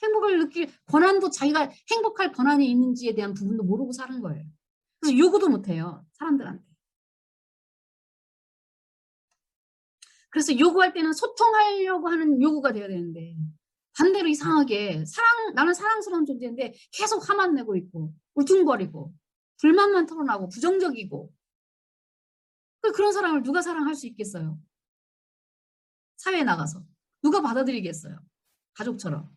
행복을 느낄 권한도 자기가 행복할 권한이 있는지에 대한 부분도 모르고 사는 거예요. 그래서 요구도 못해요. 사람들한테. 그래서 요구할 때는 소통하려고 하는 요구가 돼야 되는데 반대로 이상하게 나는 사랑스러운 존재인데 계속 화만 내고 있고 울퉁거리고 불만만 털어나고 부정적이고 그런 사람을 누가 사랑할 수 있겠어요? 사회에 나가서 누가 받아들이겠어요? 가족처럼.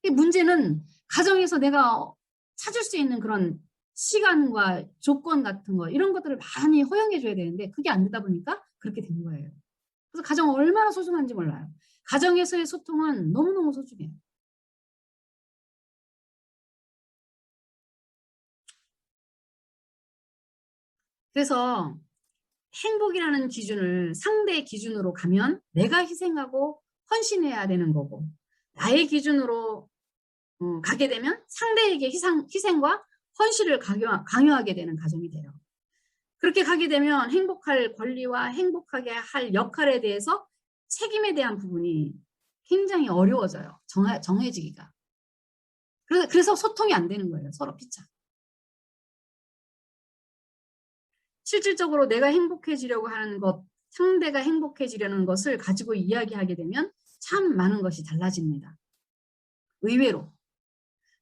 이 문제는 가정에서 내가 찾을 수 있는 그런 시간과 조건 같은 거 이런 것들을 많이 허용해 줘야 되는데 그게 안 되다 보니까 그렇게 된 거예요. 그래서 가정은 얼마나 소중한지 몰라요. 가정에서의 소통은 너무너무 소중해요. 그래서 행복이라는 기준을 상대의 기준으로 가면 내가 희생하고 헌신해야 되는 거고 나의 기준으로 가게 되면 상대에게 희생과 헌신을 강요하게 되는 가정이 돼요. 그렇게 가게 되면 행복할 권리와 행복하게 할 역할에 대해서 책임에 대한 부분이 굉장히 어려워져요. 정해지기가. 그래서 소통이 안 되는 거예요. 서로 피차. 실질적으로 내가 행복해지려고 하는 것, 상대가 행복해지려는 것을 가지고 이야기하게 되면 참 많은 것이 달라집니다. 의외로.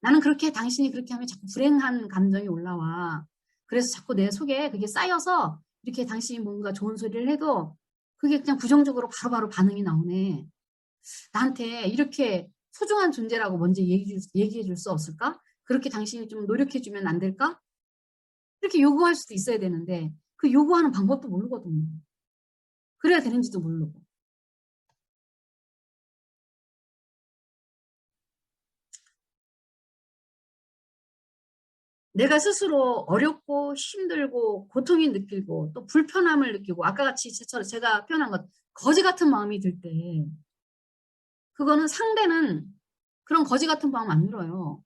나는 당신이 그렇게 하면 자꾸 불행한 감정이 올라와. 그래서 자꾸 내 속에 그게 쌓여서 이렇게 당신이 뭔가 좋은 소리를 해도 그게 그냥 부정적으로 바로바로 반응이 나오네. 나한테 이렇게 소중한 존재라고 먼저 얘기해 줄 수 없을까? 그렇게 당신이 좀 노력해 주면 안 될까? 이렇게 요구할 수도 있어야 되는데 그 요구하는 방법도 모르거든요. 그래야 되는지도 모르고. 내가 스스로 어렵고 힘들고 고통이 느끼고 또 불편함을 느끼고 아까 같이 제가 표현한 것 거지 같은 마음이 들 때 그거는 상대는 그런 거지 같은 마음 안 들어요.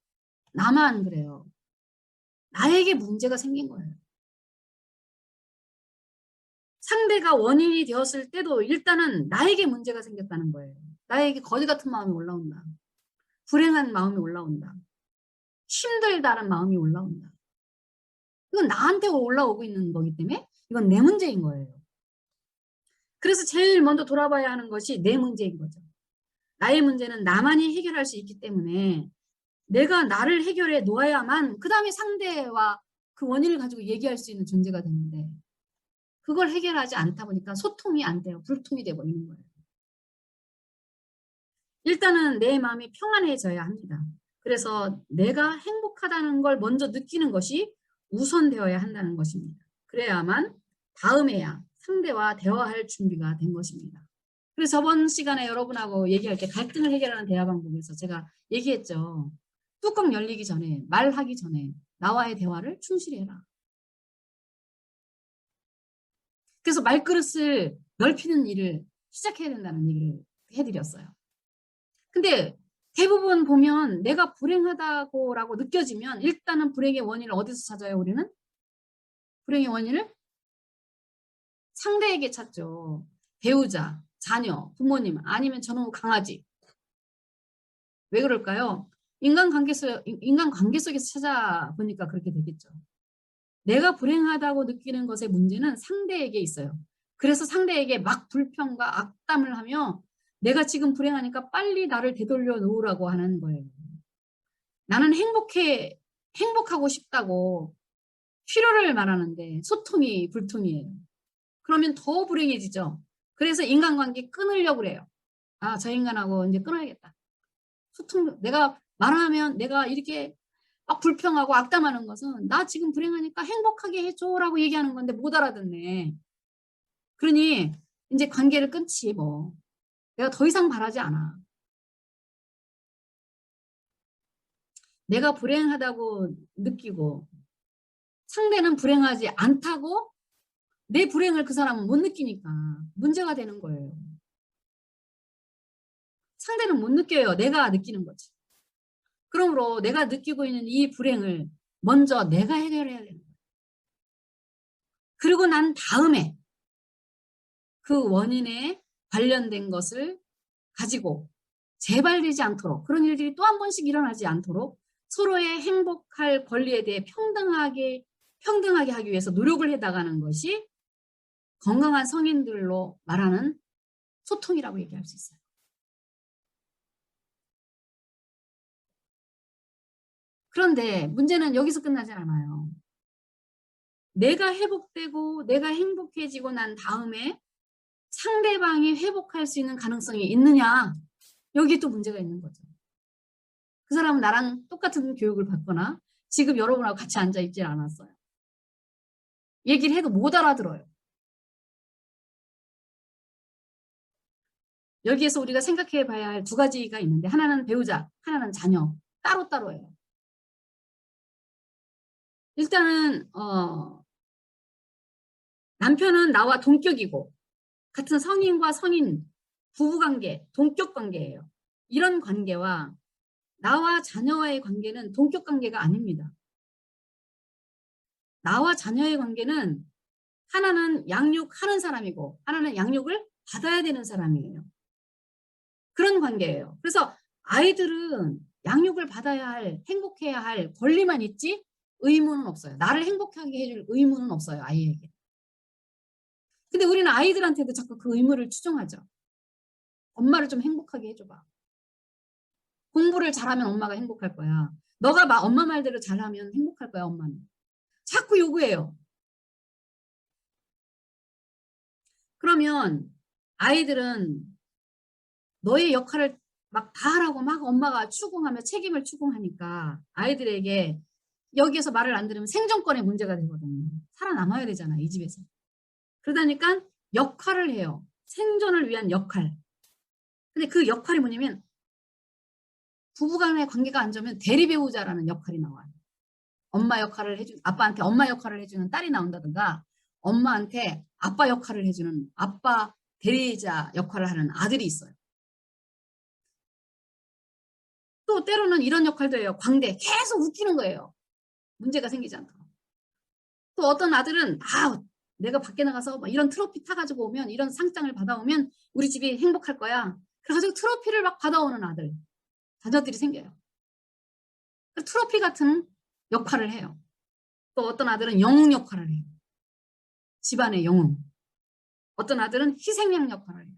나만 그래요. 나에게 문제가 생긴 거예요. 상대가 원인이 되었을 때도 일단은 나에게 문제가 생겼다는 거예요. 나에게 거지 같은 마음이 올라온다. 불행한 마음이 올라온다. 힘들다는 마음이 올라온다. 이건 나한테 올라오고 있는 거기 때문에 이건 내 문제인 거예요. 그래서 제일 먼저 돌아봐야 하는 것이 내 문제인 거죠. 나의 문제는 나만이 해결할 수 있기 때문에 내가 나를 해결해 놓아야만 그 다음에 상대와 그 원인을 가지고 얘기할 수 있는 존재가 되는데 그걸 해결하지 않다 보니까 소통이 안 돼요. 불통이 돼버리는 거예요. 일단은 내 마음이 평안해져야 합니다. 그래서 내가 행복하다는 걸 먼저 느끼는 것이 우선되어야 한다는 것입니다. 그래야만 다음에야 상대와 대화할 준비가 된 것입니다. 그래서 저번 시간에 여러분하고 얘기할 때 갈등을 해결하는 대화 방법에서 제가 얘기했죠. 뚜껑 열리기 전에 말하기 전에 나와의 대화를 충실히 해라. 그래서 말그릇을 넓히는 일을 시작해야 된다는 얘기를 해드렸어요. 근데 대부분 보면 내가 불행하다고라고 느껴지면 일단은 불행의 원인을 어디서 찾아요, 우리는? 불행의 원인을 상대에게 찾죠. 배우자, 자녀, 부모님, 아니면 저놈 강아지. 왜 그럴까요? 인간관계 속에서 찾아보니까 그렇게 되겠죠. 내가 불행하다고 느끼는 것의 문제는 상대에게 있어요. 그래서 상대에게 막 불평과 악담을 하며 내가 지금 불행하니까 빨리 나를 되돌려 놓으라고 하는 거예요. 나는 행복하고 싶다고 필요를 말하는데 소통이 불통이에요. 그러면 더 불행해지죠. 그래서 인간관계 끊으려고 그래요. 아, 저 인간하고 이제 끊어야겠다. 내가 말하면 내가 이렇게 막 불평하고 악담하는 것은 나 지금 불행하니까 행복하게 해줘라고 얘기하는 건데 못 알아듣네. 그러니 이제 관계를 끊지 뭐. 내가 더 이상 바라지 않아. 내가 불행하다고 느끼고 상대는 불행하지 않다고 내 불행을 그 사람은 못 느끼니까 문제가 되는 거예요. 상대는 못 느껴요. 내가 느끼는 거지. 그러므로 내가 느끼고 있는 이 불행을 먼저 내가 해결해야 되는 거예요. 그리고 난 다음에 그 원인에 관련된 것을 가지고 재발되지 않도록 그런 일들이 또 한 번씩 일어나지 않도록 서로의 행복할 권리에 대해 평등하게 하기 위해서 노력을 해나가는 것이 건강한 성인들로 말하는 소통이라고 얘기할 수 있어요. 그런데 문제는 여기서 끝나지 않아요. 내가 회복되고 내가 행복해지고 난 다음에 상대방이 회복할 수 있는 가능성이 있느냐? 여기에 또 문제가 있는 거죠. 그 사람은 나랑 똑같은 교육을 받거나 지금 여러분하고 같이 앉아 있질 않았어요. 얘기를 해도 못 알아들어요. 여기에서 우리가 생각해 봐야 할 두 가지가 있는데 하나는 배우자, 하나는 자녀. 따로따로예요. 일단은 남편은 나와 동격이고 같은 성인과 성인 부부관계, 동격관계예요. 이런 관계와 나와 자녀와의 관계는 동격관계가 아닙니다. 나와 자녀의 관계는 하나는 양육하는 사람이고 하나는 양육을 받아야 되는 사람이에요. 그런 관계예요. 그래서 아이들은 양육을 받아야 할, 행복해야 할 권리만 있지 의무는 없어요. 나를 행복하게 해줄 의무는 없어요. 아이에게. 근데 우리는 아이들한테도 자꾸 그 의무를 추정하죠. 엄마를 좀 행복하게 해줘봐. 공부를 잘하면 엄마가 행복할 거야. 너가 엄마 말대로 잘하면 행복할 거야, 엄마는. 자꾸 요구해요. 그러면 아이들은 너의 역할을 막 다 하라고 막 엄마가 추궁하며 책임을 추궁하니까 아이들에게 여기에서 말을 안 들으면 생존권의 문제가 되거든요. 살아남아야 되잖아, 이 집에서. 그러다니까 역할을 해요. 생존을 위한 역할. 근데 그 역할이 뭐냐면 부부간의 관계가 안 좋으면 대리배우자라는 역할이 나와요. 엄마 역할을 해주는, 아빠한테 엄마 역할을 해주는 딸이 나온다든가 엄마한테 아빠 역할을 해주는 아빠 대리자 역할을 하는 아들이 있어요. 또 때로는 이런 역할도 해요. 광대. 계속 웃기는 거예요. 문제가 생기지 않도록. 또 어떤 아들은 내가 밖에 나가서 이런 트로피 타가지고 오면 이런 상장을 받아오면 우리 집이 행복할 거야. 그래가지고 트로피를 막 받아오는 아들. 자녀들이 생겨요. 트로피 같은 역할을 해요. 또 어떤 아들은 영웅 역할을 해요. 집안의 영웅. 어떤 아들은 희생양 역할을 해요.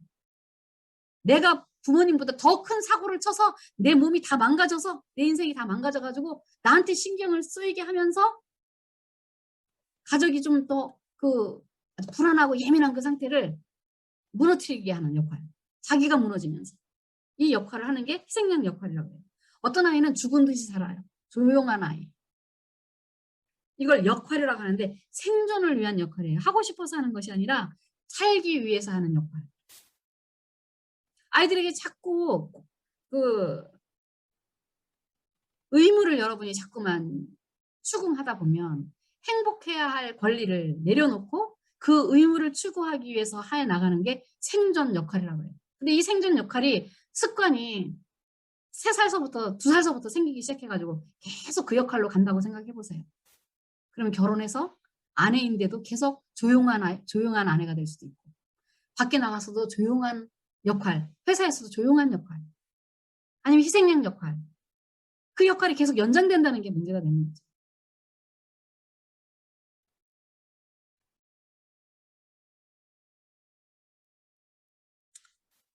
내가 부모님보다 더 큰 사고를 쳐서 내 몸이 다 망가져서 내 인생이 다 망가져가지고 나한테 신경을 쓰이게 하면서 가족이 좀 더 불안하고 예민한 그 상태를 무너뜨리게 하는 역할. 자기가 무너지면서. 이 역할을 하는 게 희생양 역할이라고 해요. 어떤 아이는 죽은 듯이 살아요. 조용한 아이. 이걸 역할이라고 하는데 생존을 위한 역할이에요. 하고 싶어서 하는 것이 아니라 살기 위해서 하는 역할. 아이들에게 자꾸 의무를 여러분이 자꾸만 추궁하다 보면 행복해야 할 권리를 내려놓고 그 의무를 추구하기 위해서 해 나가는 게 생존 역할이라고 해요. 근데 이 생존 역할이 습관이 3살서부터 2살서부터 생기기 시작해가지고 계속 그 역할로 간다고 생각해 보세요. 그러면 결혼해서 아내인데도 계속 조용한 아내가 될 수도 있고 밖에 나가서도 조용한 역할, 회사에서도 조용한 역할, 아니면 희생양 역할. 그 역할이 계속 연장된다는 게 문제가 되는 거죠.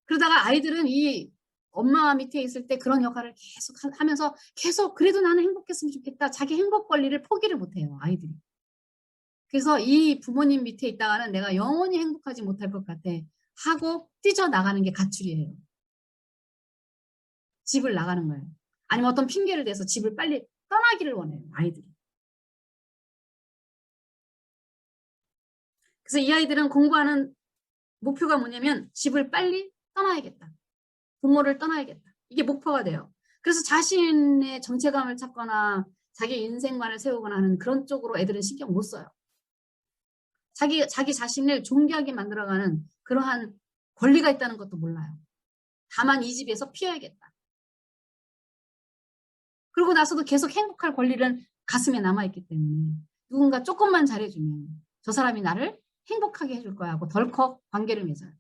그러다가 아이들은 이 엄마 밑에 있을 때 그런 역할을 계속 하면서 계속 그래도 나는 행복했으면 좋겠다. 자기 행복 권리를 포기를 못해요. 아이들이. 그래서 이 부모님 밑에 있다가는 내가 영원히 행복하지 못할 것 같아 하고 뛰쳐나가는 게 가출이에요. 집을 나가는 거예요. 아니면 어떤 핑계를 대서 집을 빨리 떠나기를 원해요. 아이들이. 그래서 이 아이들은 공부하는 목표가 뭐냐면 집을 빨리 떠나야겠다. 부모를 떠나야겠다. 이게 목표가 돼요. 그래서 자신의 정체감을 찾거나 자기 인생관을 세우거나 하는 그런 쪽으로 애들은 신경 못 써요. 자기 자신을 존귀하게 만들어가는 그러한 권리가 있다는 것도 몰라요. 다만 이 집에서 피해야겠다. 그러고 나서도 계속 행복할 권리는 가슴에 남아있기 때문에 누군가 조금만 잘해주면 저 사람이 나를 행복하게 해줄 거야 하고 덜컥 관계를 맺어요.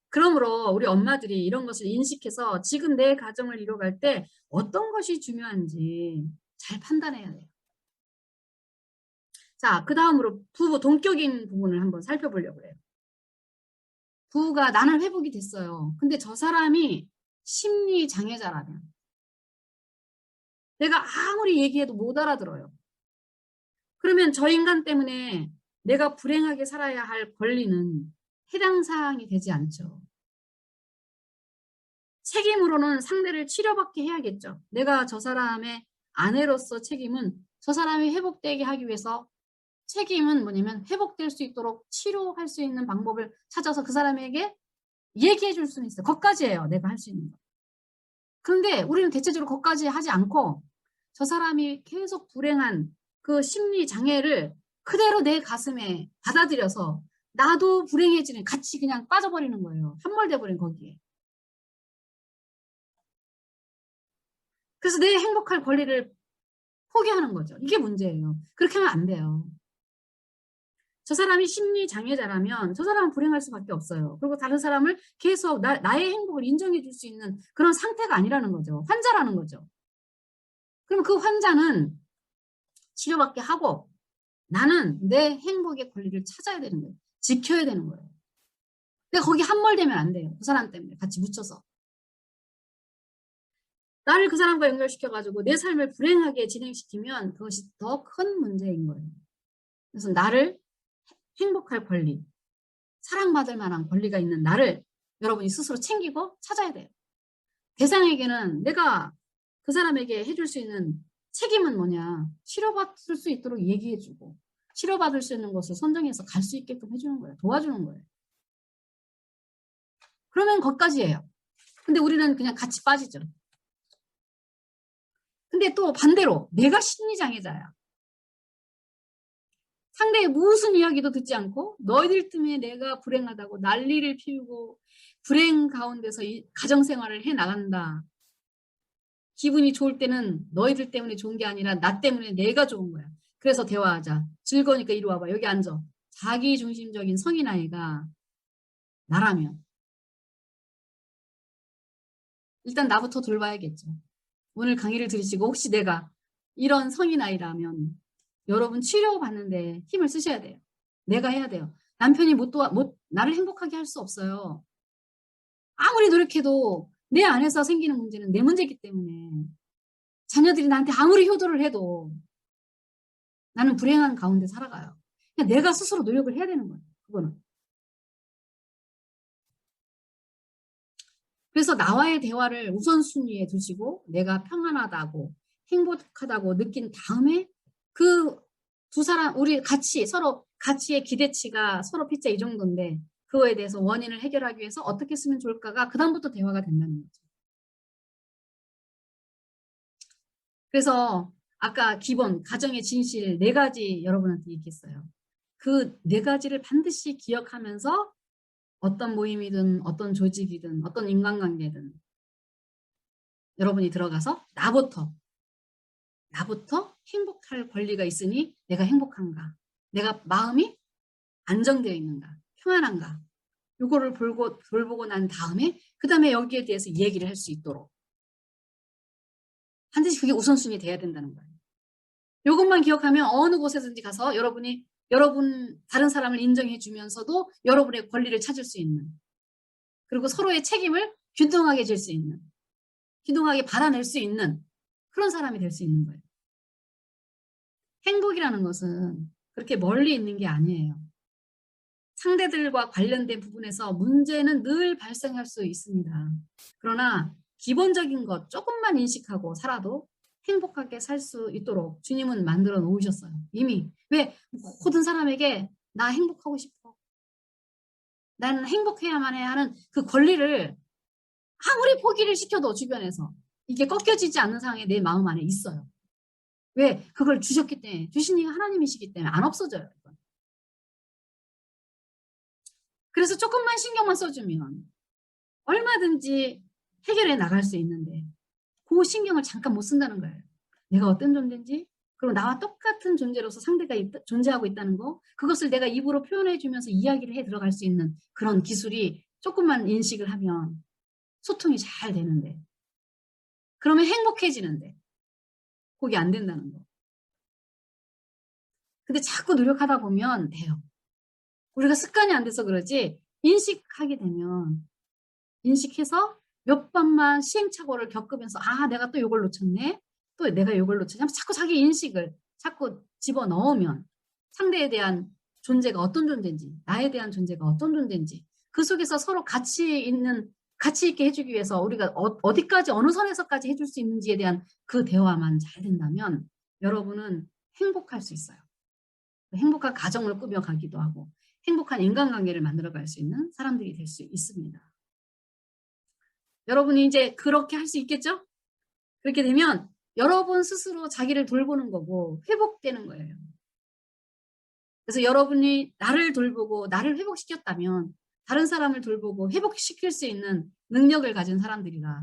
그러므로 우리 엄마들이 이런 것을 인식해서 지금 내 가정을 이뤄갈 때 어떤 것이 중요한지 잘 판단해야 돼요. 자, 그 다음으로 부부 동격인 부분을 한번 살펴보려고 해요. 부부가 나는 회복이 됐어요. 근데 저 사람이 심리 장애자라면 내가 아무리 얘기해도 못 알아들어요. 그러면 저 인간 때문에 내가 불행하게 살아야 할 권리는 해당 사항이 되지 않죠. 책임으로는 상대를 치료받게 해야겠죠. 내가 저 사람의 아내로서 책임은 저 사람이 회복되게 하기 위해서 책임은 뭐냐면 회복될 수 있도록 치료할 수 있는 방법을 찾아서 그 사람에게 얘기해 줄 수는 있어요. 거기까지예요. 내가 할 수 있는 거. 그런데 우리는 대체적으로 거기까지 하지 않고 저 사람이 계속 불행한 그 심리 장애를 그대로 내 가슴에 받아들여서 나도 불행해지는 같이 그냥 빠져버리는 거예요. 함몰돼버린 거기에. 그래서 내 행복할 권리를 포기하는 거죠. 이게 문제예요. 그렇게 하면 안 돼요. 저 사람이 심리 장애자라면 저 사람은 불행할 수밖에 없어요. 그리고 다른 사람을 계속 나의 행복을 인정해 줄 수 있는 그런 상태가 아니라는 거죠. 환자라는 거죠. 그럼 그 환자는 치료받게 하고 나는 내 행복의 권리를 찾아야 되는 거예요. 지켜야 되는 거예요. 근데 거기 함몰되면 안 돼요. 그 사람 때문에 같이 묻혀서. 나를 그 사람과 연결시켜가지고 내 삶을 불행하게 진행시키면 그것이 더 큰 문제인 거예요. 그래서 나를 행복할 권리, 사랑받을 만한 권리가 있는 나를 여러분이 스스로 챙기고 찾아야 돼요. 대상에게는 내가 그 사람에게 해줄 수 있는 책임은 뭐냐. 치료받을 수 있도록 얘기해주고 치료받을 수 있는 것을 선정해서 갈 수 있게끔 해주는 거예요. 도와주는 거예요. 그러면 거기까지예요. 근데 우리는 그냥 같이 빠지죠. 근데 또 반대로 내가 심리장애자야. 상대의 무슨 이야기도 듣지 않고 너희들 때문에 내가 불행하다고 난리를 피우고 불행 가운데서 이 가정생활을 해나간다. 기분이 좋을 때는 너희들 때문에 좋은 게 아니라 나 때문에 내가 좋은 거야. 그래서 대화하자. 즐거우니까 이리 와봐. 여기 앉아. 자기중심적인 성인 아이가 나라면 일단 나부터 돌봐야겠죠. 오늘 강의를 들으시고 혹시 내가 이런 성인 아이라면 여러분 치료받는데 힘을 쓰셔야 돼요. 내가 해야 돼요. 남편이 나를 행복하게 할 수 없어요. 아무리 노력해도 내 안에서 생기는 문제는 내 문제이기 때문에 자녀들이 나한테 아무리 효도를 해도 나는 불행한 가운데 살아가요. 그냥 내가 스스로 노력을 해야 되는 거예요. 그거는. 그래서 나와의 대화를 우선순위에 두시고 내가 평안하다고 행복하다고 느낀 다음에 그 두 사람 우리 같이 서로 가치의 기대치가 서로 피자 이 정도인데 그거에 대해서 원인을 해결하기 위해서 어떻게 쓰면 좋을까가 그다음부터 대화가 된다는 거죠. 그래서 아까 기본 가정의 진실 네 가지 여러분한테 얘기했어요. 그 네 가지를 반드시 기억하면서 어떤 모임이든 어떤 조직이든 어떤 인간관계든 여러분이 들어가서 나부터 행복할 권리가 있으니 내가 행복한가? 내가 마음이 안정되어 있는가? 평안한가? 요거를 돌보고 난 다음에 그 다음에 여기에 대해서 얘기를 할 수 있도록 반드시 그게 우선순위 돼야 된다는 거예요. 요것만 기억하면 어느 곳에든지 가서 여러분 다른 사람을 인정해 주면서도 여러분의 권리를 찾을 수 있는 그리고 서로의 책임을 균등하게 질 수 있는 균등하게 받아낼 수 있는 그런 사람이 될 수 있는 거예요. 행복이라는 것은 그렇게 멀리 있는 게 아니에요. 상대들과 관련된 부분에서 문제는 늘 발생할 수 있습니다. 그러나 기본적인 것 조금만 인식하고 살아도 행복하게 살 수 있도록 주님은 만들어 놓으셨어요. 이미. 왜? 모든 사람에게 나 행복하고 싶어. 나는 행복해야만 해 하는 그 권리를 아무리 포기를 시켜도 주변에서 이게 꺾여지지 않는 상황에 내 마음 안에 있어요. 왜? 그걸 주셨기 때문에. 주신 이가 하나님이시기 때문에 안 없어져요. 그래서 조금만 신경만 써주면 얼마든지 해결해 나갈 수 있는데 그 신경을 잠깐 못 쓴다는 거예요. 내가 어떤 존재인지 그리고 나와 똑같은 존재로서 상대가 존재하고 있다는 거 그것을 내가 입으로 표현해 주면서 이야기를 해 들어갈 수 있는 그런 기술이 조금만 인식을 하면 소통이 잘 되는데 그러면 행복해지는데 그게 안 된다는 거. 근데 자꾸 노력하다 보면 돼요. 우리가 습관이 안 돼서 그러지 인식하게 되면 인식해서 몇 번만 시행착오를 겪으면서 아 내가 또 이걸 놓쳤네. 또 내가 이걸 놓쳤네. 자꾸 자기 인식을 자꾸 집어넣으면 상대에 대한 존재가 어떤 존재인지 나에 대한 존재가 어떤 존재인지 그 속에서 서로 가치 있게 해주기 위해서 우리가 어디까지 어느 선에서까지 해줄 수 있는지에 대한 그 대화만 잘 된다면 여러분은 행복할 수 있어요. 행복한 가정을 꾸며가기도 하고 행복한 인간관계를 만들어갈 수 있는 사람들이 될 수 있습니다. 여러분이 이제 그렇게 할 수 있겠죠? 그렇게 되면 여러분 스스로 자기를 돌보는 거고 회복되는 거예요. 그래서 여러분이 나를 돌보고 나를 회복시켰다면 다른 사람을 돌보고 회복시킬 수 있는 능력을 가진 사람들이라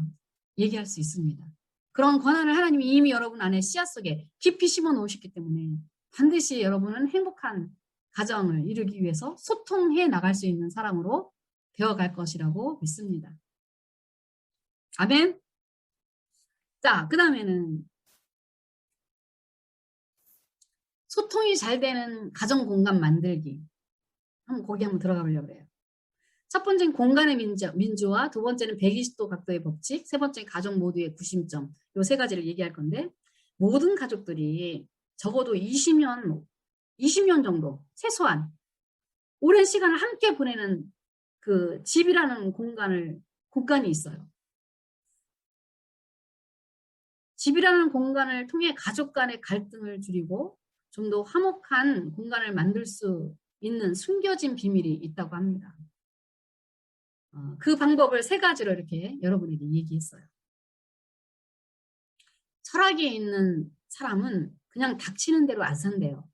얘기할 수 있습니다. 그런 권한을 하나님이 이미 여러분 안에 씨앗 속에 깊이 심어 놓으셨기 때문에 반드시 여러분은 행복한 가정을 이루기 위해서 소통해 나갈 수 있는 사람으로 되어갈 것이라고 믿습니다. 아멘. 자, 그 다음에는 소통이 잘 되는 가정 공간 만들기. 거기 한번 들어가 보려고 그래요. 첫 번째는 공간의 민주화, 두 번째는 120도 각도의 법칙, 세 번째는 가족 모두의 구심점. 이 세 가지를 얘기할 건데 모든 가족들이 적어도 20년 정도 최소한 오랜 시간을 함께 보내는 그 집이라는 공간이 있어요. 집이라는 공간을 통해 가족 간의 갈등을 줄이고 좀 더 화목한 공간을 만들 수 있는 숨겨진 비밀이 있다고 합니다. 그 방법을 세 가지로 이렇게 여러분에게 얘기했어요. 철학이 있는 사람은 그냥 닥치는 대로 안 산대요.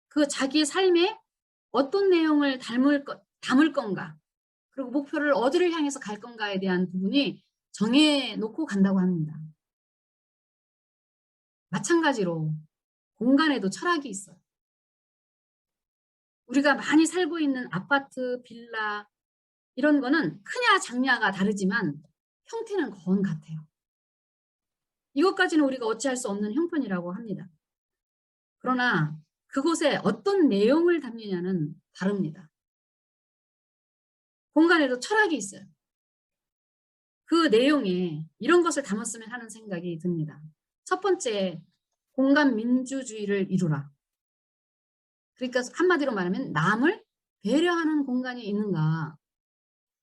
그 자기의 삶에 어떤 내용을 담을 건가, 그리고 목표를 어디를 향해서 갈 건가에 대한 부분이 정해놓고 간다고 합니다. 마찬가지로 공간에도 철학이 있어요. 우리가 많이 살고 있는 아파트, 빌라 이런 거는 크냐 작냐가 다르지만 형태는 거의 같아요. 이것까지는 우리가 어찌할 수 없는 형편이라고 합니다. 그러나 그곳에 어떤 내용을 담느냐는 다릅니다. 공간에도 철학이 있어요. 그 내용에 이런 것을 담았으면 하는 생각이 듭니다. 첫 번째, 공간 민주주의를 이루라. 그러니까 한마디로 말하면 남을 배려하는 공간이 있는가,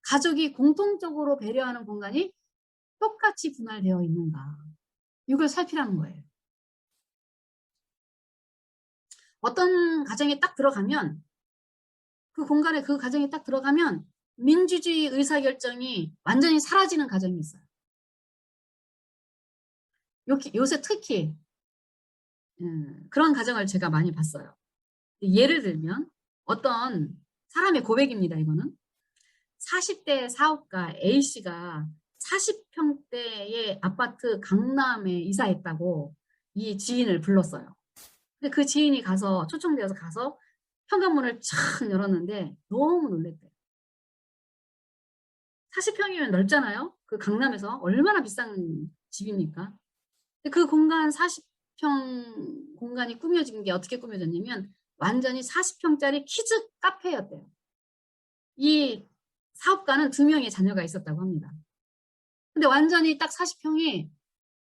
가족이 공통적으로 배려하는 공간이 똑같이 분할되어 있는가, 이걸 살피라는 거예요. 어떤 가정에 딱 들어가면 그 공간에 그 가정에 딱 들어가면 민주주의 의사결정이 완전히 사라지는 가정이 있어요. 요새 특히 그런 가정을 제가 많이 봤어요. 예를 들면 어떤 사람의 고백입니다. 이거는 40대 사업가 A씨가 40평대의 아파트 강남에 이사했다고 이 지인을 불렀어요. 근데 그 지인이 가서 초청되어서 가서 현관문을 촥 열었는데 너무 놀랬대요. 40평이면 넓잖아요. 그 강남에서 얼마나 비싼 집입니까? 근데 그 공간 40평 공간이 꾸며진 게 어떻게 꾸며졌냐면 완전히 40평짜리 키즈 카페였대요. 이 사업가는 2명의 자녀가 있었다고 합니다. 근데 완전히 딱 40평이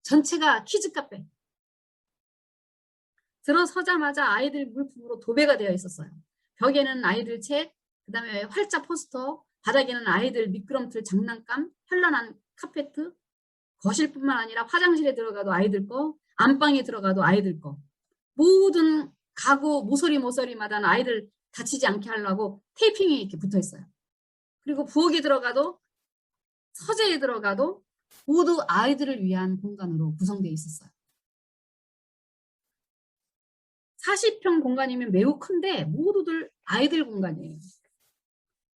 전체가 키즈 카페. 들어서자마자 아이들 물품으로 도배가 되어 있었어요. 벽에는 아이들 책, 그 다음에 활자 포스터, 바닥에는 아이들 미끄럼틀 장난감, 현란한 카페트, 거실뿐만 아니라 화장실에 들어가도 아이들 거, 안방에 들어가도 아이들 거. 모든 가구 모서리마다는 아이들 다치지 않게 하려고 테이핑이 이렇게 붙어 있어요. 그리고 부엌에 들어가도 서재에 들어가도 모두 아이들을 위한 공간으로 구성되어 있었어요. 40평 공간이면 매우 큰데 모두들 아이들 공간이에요.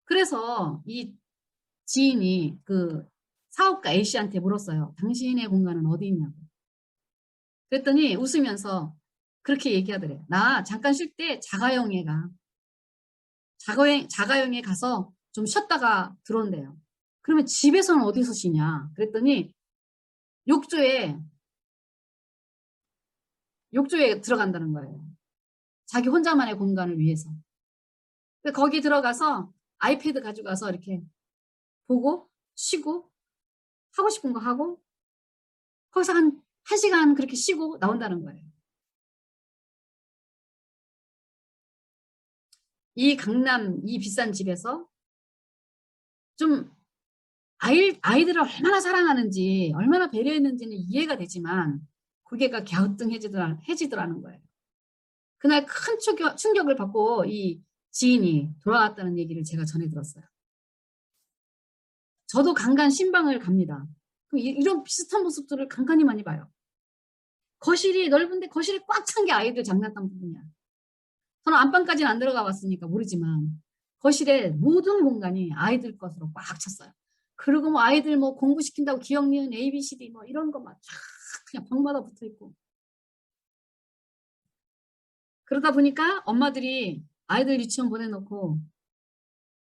그래서 이 지인이 그 사업가 A씨한테 물었어요. 당신의 공간은 어디 있냐고. 그랬더니 웃으면서 그렇게 얘기하더래요. 나 잠깐 쉴 때 자가용에 가서 좀 쉬었다가 들어온대요. 그러면 집에서는 어디서 쉬냐? 그랬더니 욕조에 들어간다는 거예요. 자기 혼자만의 공간을 위해서. 거기 들어가서 아이패드 가져가서 이렇게 보고 쉬고 하고 싶은 거 하고 거기서 한 1시간 그렇게 쉬고 나온다는 거예요. 이 강남 이 비싼 집에서 좀 아이들을 얼마나 사랑하는지 얼마나 배려했는지는 이해가 되지만 고개가 갸우뚱해지더라는 거예요. 그날 큰 충격을 받고 이 지인이 돌아왔다는 얘기를 제가 전해 들었어요. 저도 간간 신방을 갑니다. 이런 비슷한 모습들을 간간히 많이 봐요. 거실이 넓은데 거실이 꽉 찬 게 아이들 장난감 부분이야. 저는 안방까지는 안 들어가 봤으니까 모르지만 거실의 모든 공간이 아이들 것으로 꽉 찼어요. 그리고 뭐 아이들 뭐 공부시킨다고 기억 니은 ABCD 뭐 이런 거 막 쫙 그냥 벽마다 붙어 있고. 그러다 보니까 엄마들이 아이들 유치원 보내놓고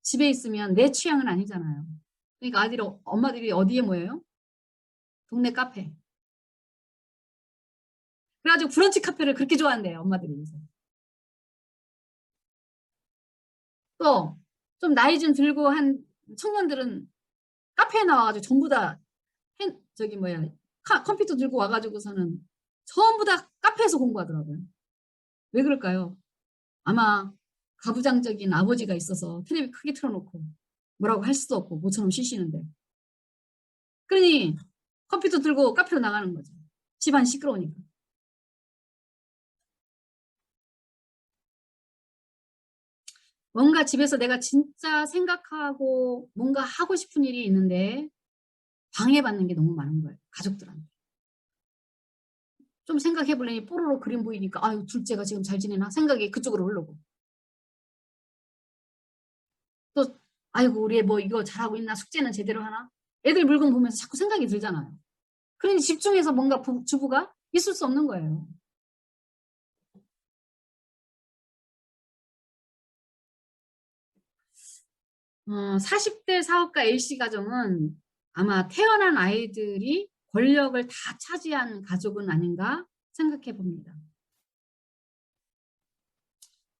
집에 있으면 내 취향은 아니잖아요. 그러니까 엄마들이 어디에 모여요? 동네 카페. 그래가지고 브런치 카페를 그렇게 좋아한대요, 엄마들이. 또 좀 나이 좀 들고 한 청년들은 카페에 나와가지고 전부 다 컴퓨터 들고 와가지고서는 전부 다 카페에서 공부하더라고요. 왜 그럴까요? 아마 가부장적인 아버지가 있어서 텔레비 크게 틀어놓고 뭐라고 할 수도 없고 모처럼 쉬시는데. 그러니 컴퓨터 들고 카페로 나가는 거죠. 집안 시끄러우니까. 뭔가 집에서 내가 진짜 생각하고 뭔가 하고 싶은 일이 있는데 방해받는 게 너무 많은 거예요. 가족들한테. 좀 생각해보려니 뽀로로 그림 보이니까 아유 둘째가 지금 잘 지내나 생각이 그쪽으로 흐르고 또 아이고 우리 애 뭐 이거 잘하고 있나 숙제는 제대로 하나 애들 물건 보면서 자꾸 생각이 들잖아요. 그러니 집중해서 뭔가 주부가 있을 수 없는 거예요. 40대 사업가 A씨 가정은 아마 태어난 아이들이 권력을 다 차지한 가족은 아닌가 생각해 봅니다.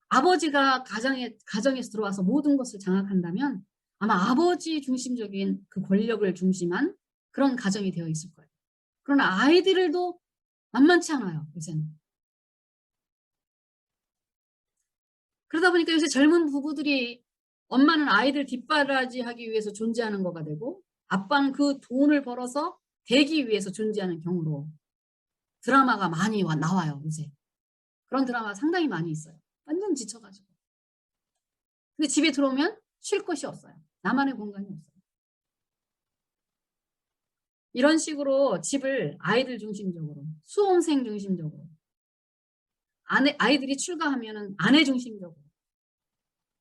아버지가 가정에서 들어와서 모든 것을 장악한다면 아마 아버지 중심적인 그 권력을 중심한 그런 가정이 되어 있을 거예요. 그러나 아이들도 만만치 않아요, 요새는. 그러다 보니까 요새 젊은 부부들이 엄마는 아이들 뒷바라지하기 위해서 존재하는 거가 되고 아빠는 그 돈을 벌어서 되기 위해서 존재하는 경우로 드라마가 많이 나와요, 요새. 그런 드라마 상당히 많이 있어요. 완전 지쳐가지고. 근데 집에 들어오면 쉴 곳이 없어요. 나만의 공간이 없어요. 이런 식으로 집을 아이들 중심적으로, 수험생 중심적으로, 아이들이 출가하면 아내 중심적으로,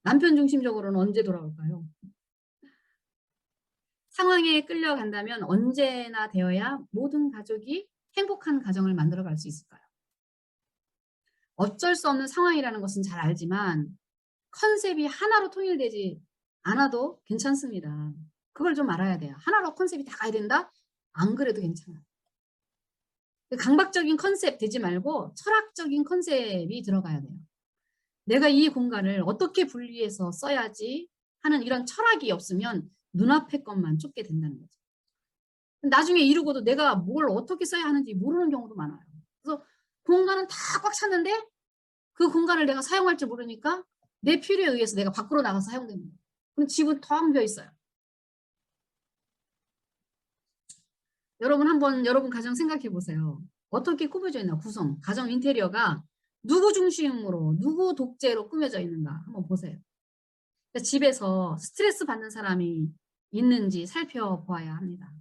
남편 중심적으로는 언제 돌아올까요? 상황에 끌려간다면 언제나 되어야 모든 가족이 행복한 가정을 만들어갈 수 있을까요? 어쩔 수 없는 상황이라는 것은 잘 알지만 컨셉이 하나로 통일되지 않아도 괜찮습니다. 그걸 좀 알아야 돼요. 하나로 컨셉이 다 가야 된다? 안 그래도 괜찮아요. 강박적인 컨셉 되지 말고 철학적인 컨셉이 들어가야 돼요. 내가 이 공간을 어떻게 분리해서 써야지 하는 이런 철학이 없으면 눈앞의 것만 쫓게 된다는 거죠. 나중에 이루고도 내가 뭘 어떻게 써야 하는지 모르는 경우도 많아요. 그래서 공간은 다 꽉 찼는데 그 공간을 내가 사용할 줄 모르니까 내 필요에 의해서 내가 밖으로 나가서 사용되는 거예요. 그럼 집은 텅 비어 있어요. 여러분 한번 여러분 가정 생각해 보세요. 어떻게 꾸며져 있나 구성, 가정 인테리어가 누구 중심으로 누구 독재로 꾸며져 있는가 한번 보세요. 그러니까 집에서 스트레스 받는 사람이 있는지 살펴보아야 합니다.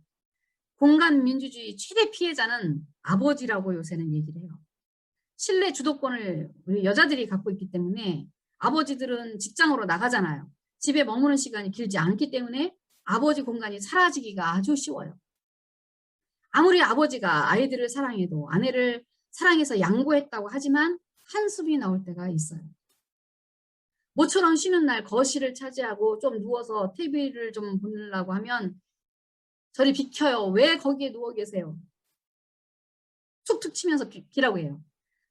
공간 민주주의 최대 피해자는 아버지라고 요새는 얘기를 해요. 실내 주도권을 우리 여자들이 갖고 있기 때문에 아버지들은 직장으로 나가잖아요. 집에 머무는 시간이 길지 않기 때문에 아버지 공간이 사라지기가 아주 쉬워요. 아무리 아버지가 아이들을 사랑해도 아내를 사랑해서 양보했다고 하지만 한숨이 나올 때가 있어요. 모처럼 쉬는 날 거실을 차지하고 좀 누워서 TV를 좀 보려고 하면 저리 비켜요. 왜 거기에 누워 계세요? 툭툭 치면서 비키라고 해요.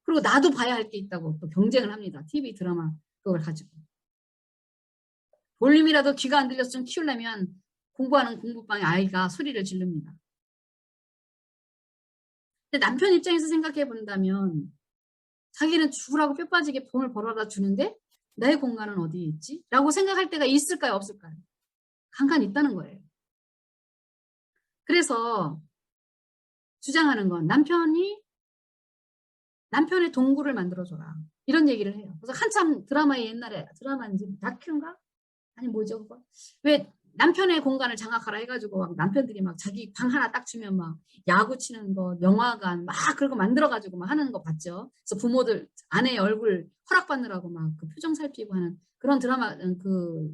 그리고 나도 봐야 할 게 있다고 또 경쟁을 합니다. TV 드라마 그걸 가지고. 볼륨이라도 귀가 안 들려서 좀 키우려면 공부하는 공부방에 아이가 소리를 지릅니다. 근데 남편 입장에서 생각해 본다면 자기는 죽으라고 뼈 빠지게 돈을 벌어다 주는데 내 공간은 어디에 있지? 라고 생각할 때가 있을까요? 없을까요? 간간히 있다는 거예요. 그래서 주장하는 건 남편의 동굴을 만들어줘라. 이런 얘기를 해요. 그래서 한참 드라마에 옛날에 드라마인지 다큐인가? 아니 뭐죠 그거? 왜 남편의 공간을 장악하라 해가지고 막 남편들이 막 자기 방 하나 딱 주면 막 야구 치는 거, 영화관 막 그런 거 만들어가지고 막 하는 거 봤죠. 그래서 부모들 아내의 얼굴 허락받느라고 막 그 표정 살피고 하는 그런 드라마 그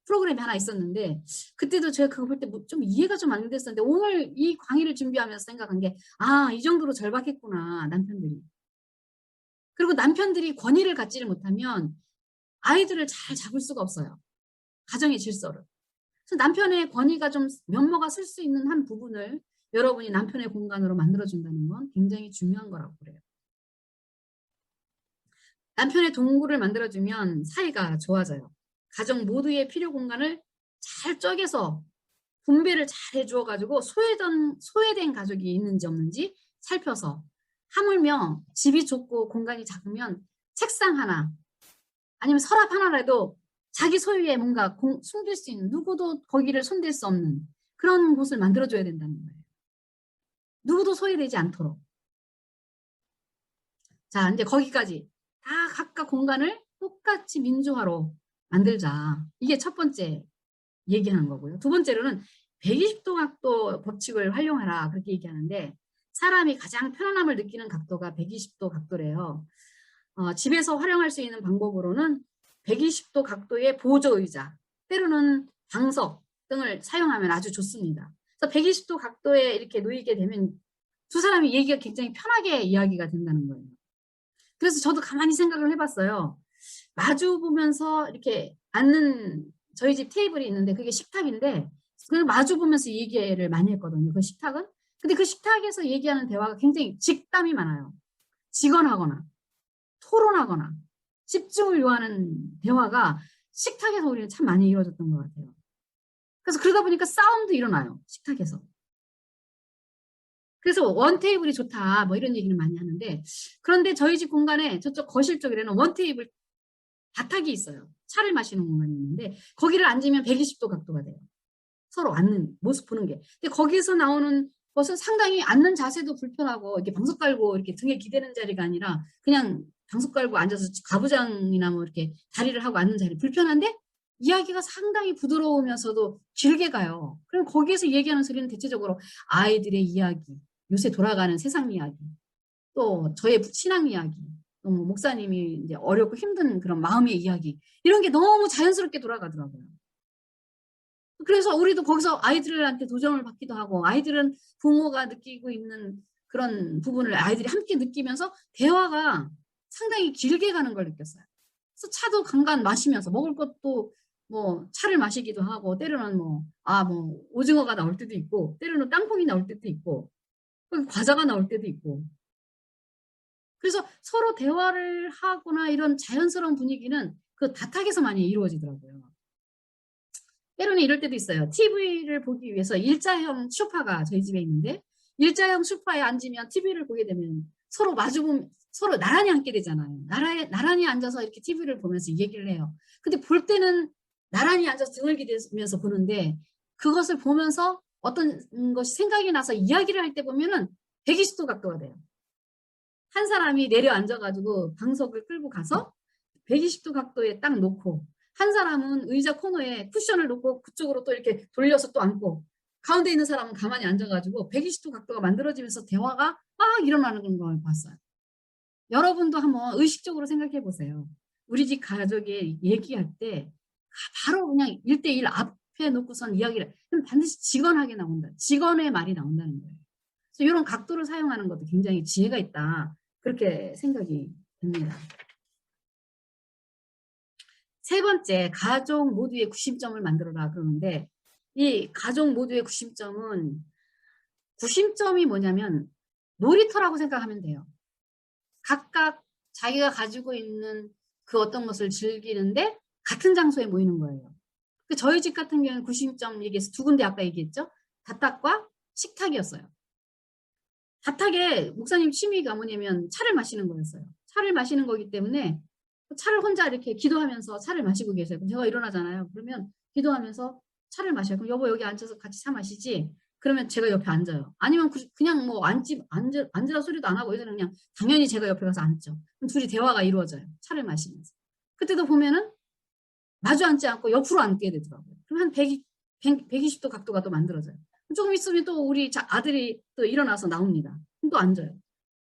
프로그램이 하나 있었는데 그때도 제가 그거 볼 때 좀 이해가 좀 안 됐었는데 오늘 이 강의를 준비하면서 생각한 게 아, 이 정도로 절박했구나 남편들이. 그리고 남편들이 권위를 갖지를 못하면 아이들을 잘 잡을 수가 없어요. 가정의 질서를. 그래서 남편의 권위가 좀 면모가 쓸 수 있는 한 부분을 여러분이 남편의 공간으로 만들어준다는 건 굉장히 중요한 거라고 그래요. 남편의 동굴을 만들어주면 사이가 좋아져요. 가정 모두의 필요 공간을 잘 쪼개서 분배를 잘 해주어가지고 소외된 가족이 있는지 없는지 살펴서 하물며 집이 좁고 공간이 작으면 책상 하나 아니면 서랍 하나라도 자기 소유의 뭔가 숨길 수 있는 누구도 거기를 손댈 수 없는 그런 곳을 만들어줘야 된다는 거예요. 누구도 소외되지 않도록. 자, 이제 거기까지 다 각각 공간을 똑같이 민주화로 만들자. 이게 첫 번째 얘기하는 거고요. 두 번째로는 120도 각도 법칙을 활용하라 그렇게 얘기하는데 사람이 가장 편안함을 느끼는 각도가 120도 각도래요. 집에서 활용할 수 있는 방법으로는 120도 각도의 보조의자, 때로는 방석 등을 사용하면 아주 좋습니다. 그래서 120도 각도에 이렇게 놓이게 되면 두 사람이 얘기가 굉장히 편하게 이야기가 된다는 거예요. 그래서 저도 가만히 생각을 해봤어요. 마주 보면서 이렇게 앉는 저희 집 테이블이 있는데 그게 식탁인데 그걸 마주 보면서 얘기를 많이 했거든요. 그 식탁은. 근데 그 식탁에서 얘기하는 대화가 굉장히 직담이 많아요. 직언하거나 토론하거나 집중을 요하는 대화가 식탁에서 우리는 참 많이 이루어졌던 것 같아요. 그래서 그러다 보니까 싸움도 일어나요. 식탁에서. 그래서 원 테이블이 좋다 뭐 이런 얘기를 많이 하는데 그런데 저희 집 공간에 저쪽 거실 쪽에는 원 테이블 바닥이 있어요. 차를 마시는 공간이 있는데 거기를 앉으면 120도 각도가 돼요. 서로 앉는 모습 보는 게. 근데 거기서 나오는 것은 상당히 앉는 자세도 불편하고 이렇게 방석 깔고 이렇게 등에 기대는 자리가 아니라 그냥 방석 깔고 앉아서 가부장이나 뭐 이렇게 다리를 하고 앉는 자리 불편한데 이야기가 상당히 부드러우면서도 길게 가요. 그럼 거기에서 얘기하는 소리는 대체적으로 아이들의 이야기, 요새 돌아가는 세상 이야기, 또 저의 신앙 이야기, 또 목사님이 이제 어렵고 힘든 그런 마음의 이야기 이런 게 너무 자연스럽게 돌아가더라고요. 그래서 우리도 거기서 아이들한테 도전을 받기도 하고 아이들은 부모가 느끼고 있는 그런 부분을 아이들이 함께 느끼면서 대화가 상당히 길게 가는 걸 느꼈어요. 그래서 차도 간간 마시면서 먹을 것도 뭐 차를 마시기도 하고 때로는 뭐 오징어가 나올 때도 있고 때로는 땅콩이 나올 때도 있고 과자가 나올 때도 있고 그래서 서로 대화를 하거나 이런 자연스러운 분위기는 그 다탁에서 많이 이루어지더라고요. 때로는 이럴 때도 있어요. TV를 보기 위해서 일자형 소파가 저희 집에 있는데 일자형 소파에 앉으면 TV를 보게 되면 서로 마주보면 서로 나란히 앉게 되잖아요. 나란히 앉아서 이렇게 TV를 보면서 얘기를 해요. 근데 볼 때는 나란히 앉아서 등을 기대면서 보는데 그것을 보면서 어떤 것이 생각이 나서 이야기를 할 때 보면은 120도 각도가 돼요. 한 사람이 내려앉아가지고 방석을 끌고 가서 120도 각도에 딱 놓고 한 사람은 의자 코너에 쿠션을 놓고 그쪽으로 또 이렇게 돌려서 또 앉고 가운데 있는 사람은 가만히 앉아가지고 120도 각도가 만들어지면서 대화가 막 일어나는 걸 봤어요. 여러분도 한번 의식적으로 생각해 보세요. 우리 집 가족이 얘기할 때 바로 그냥 1대1 앞에 놓고선 이야기를 반드시 직언하게 나온다. 직언의 말이 나온다는 거예요. 그래서 이런 각도를 사용하는 것도 굉장히 지혜가 있다. 그렇게 생각이 됩니다. 세 번째, 가족 모두의 구심점을 만들어라 그러는데 이 가족 모두의 구심점이 뭐냐면 놀이터라고 생각하면 돼요. 각각 자기가 가지고 있는 그 어떤 것을 즐기는데 같은 장소에 모이는 거예요. 저희 집 같은 경우는 구심점 얘기해서 두 군데 아까 얘기했죠. 다탁과 식탁이었어요. 다탁에 목사님 취미가 뭐냐면 차를 마시는 거였어요. 차를 마시는 거기 때문에 차를 혼자 이렇게 기도하면서 차를 마시고 계세요. 그럼 제가 일어나잖아요. 그러면 기도하면서 차를 마셔요. 그럼 여보 여기 앉아서 같이 차 마시지? 그러면 제가 옆에 앉아요. 아니면 그냥 뭐 앉으라 소리도 안 하고 예전에 그냥 당연히 제가 옆에 가서 앉죠. 그럼 둘이 대화가 이루어져요. 차를 마시면서. 그때도 보면은 마주 앉지 않고 옆으로 앉게 되더라고요. 그럼 한 120도 각도가 또 만들어져요. 조금 있으면 또 우리 아들이 또 일어나서 나옵니다. 그럼 또 앉아요.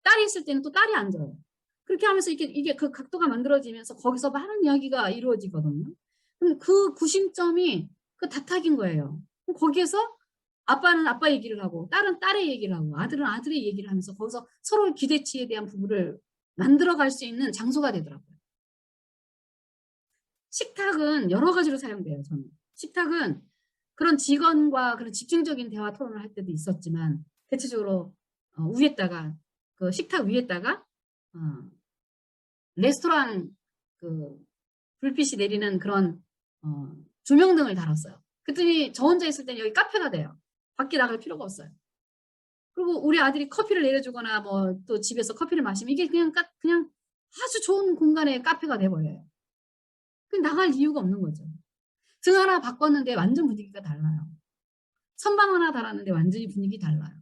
딸이 있을 때는 또 딸이 앉아요. 그렇게 하면서 이게 그 각도가 만들어지면서 거기서 많은 이야기가 이루어지거든요. 그럼 그 구심점이 그 다탁인 거예요. 그럼 거기에서 아빠는 아빠 얘기를 하고 딸은 딸의 얘기를 하고 아들은 아들의 얘기를 하면서 거기서 서로 기대치에 대한 부분을 만들어갈 수 있는 장소가 되더라고요. 식탁은 여러 가지로 사용돼요. 저는 식탁은 그런 직원과 그런 집중적인 대화 토론을 할 때도 있었지만 대체적으로 위에다가 그 식탁 위에다가 레스토랑 그 불빛이 내리는 그런 조명등을 달았어요. 그랬더니 저 혼자 있을 때는 여기 카페가 돼요. 밖에 나갈 필요가 없어요. 그리고 우리 아들이 커피를 내려주거나 뭐 또 집에서 커피를 마시면 이게 그냥 아주 좋은 공간의 카페가 돼버려요. 나갈 이유가 없는 거죠. 등 하나 바꿨는데 완전 분위기가 달라요. 선반 하나 달았는데 완전히 분위기 달라요.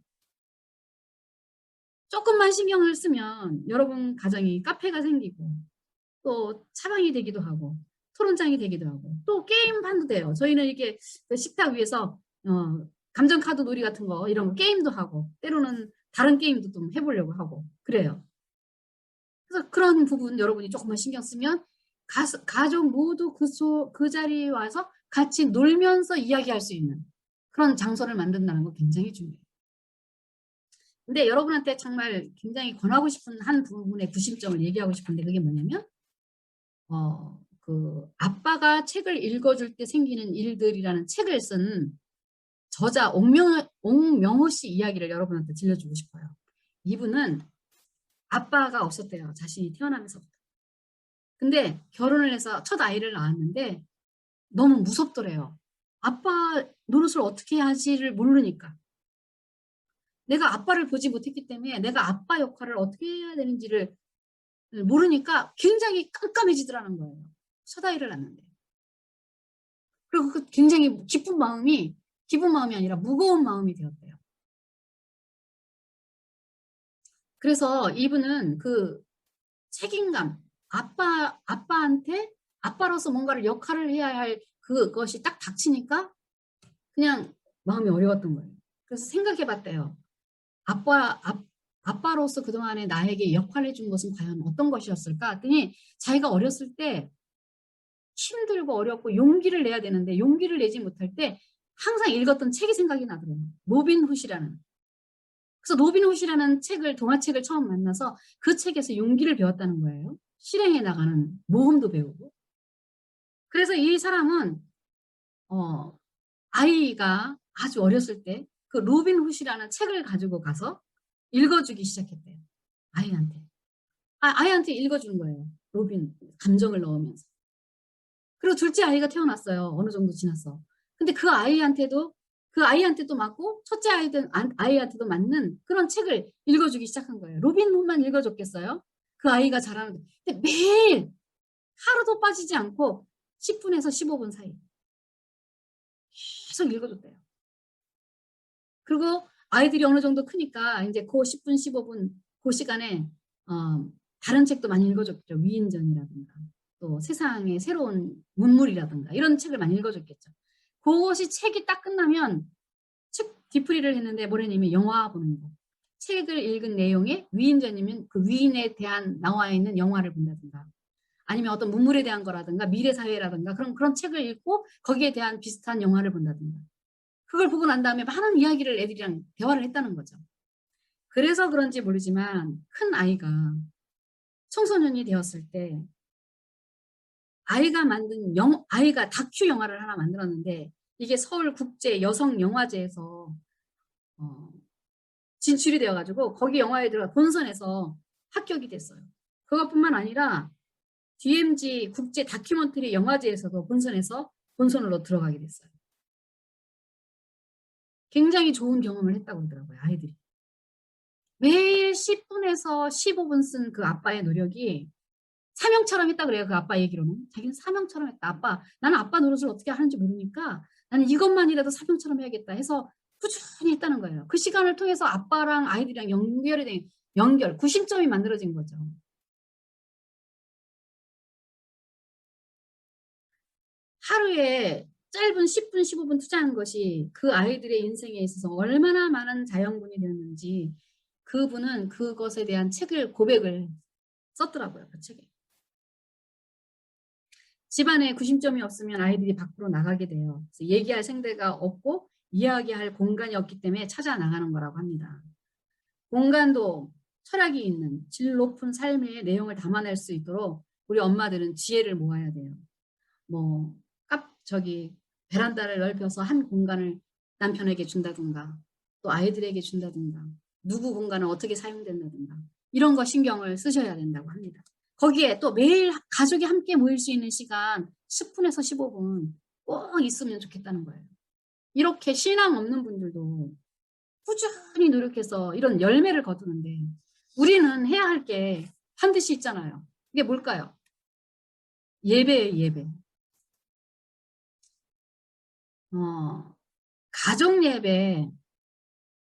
조금만 신경을 쓰면 여러분 가정이 카페가 생기고 또 차방이 되기도 하고 토론장이 되기도 하고 또 게임판도 돼요. 저희는 이렇게 식탁 위에서 감정카드 놀이 같은 거 이런 거 게임도 하고 때로는 다른 게임도 좀 해보려고 하고 그래요. 그래서 그런 부분 여러분이 조금만 신경 쓰면 가족 모두 그 자리에 와서 같이 놀면서 이야기할 수 있는 그런 장소를 만든다는 거 굉장히 중요해요. 근데 여러분한테 정말 굉장히 권하고 싶은 한 부분의 구심점을 얘기하고 싶은데 그게 뭐냐면 그 아빠가 책을 읽어줄 때 생기는 일들이라는 책을 쓴 저자 옥명호 씨 이야기를 여러분한테 들려주고 싶어요. 이분은 아빠가 없었대요. 자신이 태어나면서부터. 근데 결혼을 해서 첫 아이를 낳았는데 너무 무섭더래요. 아빠 노릇을 어떻게 하지를 모르니까. 내가 아빠를 보지 못했기 때문에 내가 아빠 역할을 어떻게 해야 되는지를 모르니까 굉장히 깜깜해지더라는 거예요. 첫 아이를 낳는데. 그리고 그 굉장히 기쁜 마음이 아니라 무거운 마음이 되었대요. 그래서 이분은 그 책임감, 아빠한테 아빠로서 뭔가를 역할을 해야 할 그것이 딱 닥치니까 그냥 마음이 어려웠던 거예요. 그래서 생각해 봤대요. 아빠로서 그동안에 나에게 역할을 해준 것은 과연 어떤 것이었을까? 했더니 자기가 어렸을 때 힘들고 어렵고 용기를 내야 되는데 용기를 내지 못할 때 항상 읽었던 책이 생각이 나더라고요. 로빈 훗이라는. 그래서 로빈 훗이라는 동화책을 처음 만나서 그 책에서 용기를 배웠다는 거예요. 실행해 나가는 모험도 배우고. 그래서 이 사람은 아이가 아주 어렸을 때 그 로빈 훗이라는 책을 가지고 가서 읽어주기 시작했대요. 아이한테. 아이한테 읽어주는 거예요. 로빈 감정을 넣으면서. 그리고 둘째 아이가 태어났어요. 어느 정도 지났어. 근데 그 아이한테도 맞고 첫째 아이한테도 맞는 그런 책을 읽어주기 시작한 거예요. 로빈 훗만 읽어줬겠어요? 그 아이가 자라는데. 근데 매일 하루도 빠지지 않고 10분에서 15분 사이 계속 읽어줬대요. 그리고 아이들이 어느 정도 크니까 이제 그 10분, 15분 그 시간에 다른 책도 많이 읽어줬죠. 위인전이라든가 또 세상의 새로운 문물이라든가 이런 책을 많이 읽어줬겠죠. 그것이 책이 딱 끝나면 책 뒤풀이를 했는데 뭐래냐면 영화 보는 거. 책을 읽은 내용에 위인전이면 그 위인에 대한 나와 있는 영화를 본다든가 아니면 어떤 문물에 대한 거라든가 미래사회라든가 그런 책을 읽고 거기에 대한 비슷한 영화를 본다든가 그걸 보고 난 다음에 많은 이야기를 애들이랑 대화를 했다는 거죠. 그래서 그런지 모르지만 큰 아이가 청소년이 되었을 때 아이가 다큐 영화를 하나 만들었는데 이게 서울국제 여성영화제에서 진출이 되어가지고 거기 영화에 들어가 본선에서 합격이 됐어요. 그것뿐만 아니라 DMZ 국제 다큐멘터리 영화제에서도 본선에서 본선으로 들어가게 됐어요. 굉장히 좋은 경험을 했다고 그러더라고요, 아이들이. 매일 10분에서 15분 쓴 그 아빠의 노력이 사명처럼 했다 그래요. 그 아빠 얘기로는. 자기는 사명처럼 했다. 아빠, 나는 아빠 노릇을 어떻게 하는지 모르니까 나는 이것만이라도 사명처럼 해야겠다 해서 꾸준히 했다는 거예요. 그 시간을 통해서 아빠랑 아이들이랑 연결이 된 연결, 구심점이 만들어진 거죠. 하루에 짧은 10분, 15분 투자하는 것이 그 아이들의 인생에 있어서 얼마나 많은 자양분이 되었는지 그분은 그것에 대한 책을 고백을 썼더라고요. 그 책에. 집안에 구심점이 없으면 아이들이 밖으로 나가게 돼요. 그래서 얘기할 생대가 없고 이야기할 공간이 없기 때문에 찾아 나가는 거라고 합니다. 공간도 철학이 있는 질 높은 삶의 내용을 담아낼 수 있도록 우리 엄마들은 지혜를 모아야 돼요. 뭐 베란다를 넓혀서 한 공간을 남편에게 준다든가 또 아이들에게 준다든가 누구 공간은 어떻게 사용된다든가 이런 거 신경을 쓰셔야 된다고 합니다. 거기에 또 매일 가족이 함께 모일 수 있는 시간 10분에서 15분 꼭 있으면 좋겠다는 거예요. 이렇게 신앙 없는 분들도 꾸준히 노력해서 이런 열매를 거두는데 우리는 해야 할 게 반드시 있잖아요. 이게 뭘까요? 예배예요, 예배. 가족 예배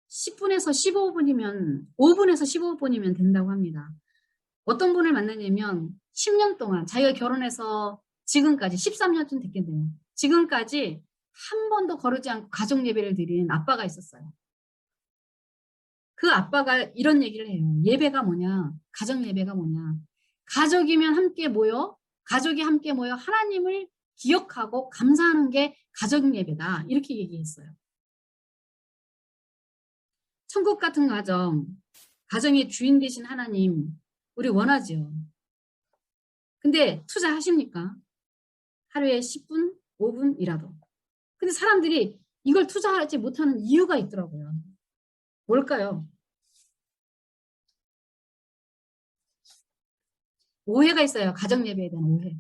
10분에서 15분이면 5분에서 15분이면 된다고 합니다. 어떤 분을 만나냐면 10년 동안 자기가 결혼해서 지금까지 13년쯤 됐겠네요. 지금까지 한 번도 거르지 않고 가족 예배를 드린 아빠가 있었어요. 그 아빠가 이런 얘기를 해요. 예배가 뭐냐? 가족 예배가 뭐냐? 가족이면 함께 모여 가족이 함께 모여 하나님을 기억하고 감사하는 게 가족 예배다. 이렇게 얘기했어요. 천국 같은 가정, 가정의 주인 되신 하나님, 우리 원하죠. 근데 투자하십니까? 하루에 10분, 5분이라도. 근데 사람들이 이걸 투자하지 못하는 이유가 있더라고요. 뭘까요? 오해가 있어요. 가정 예배에 대한 오해.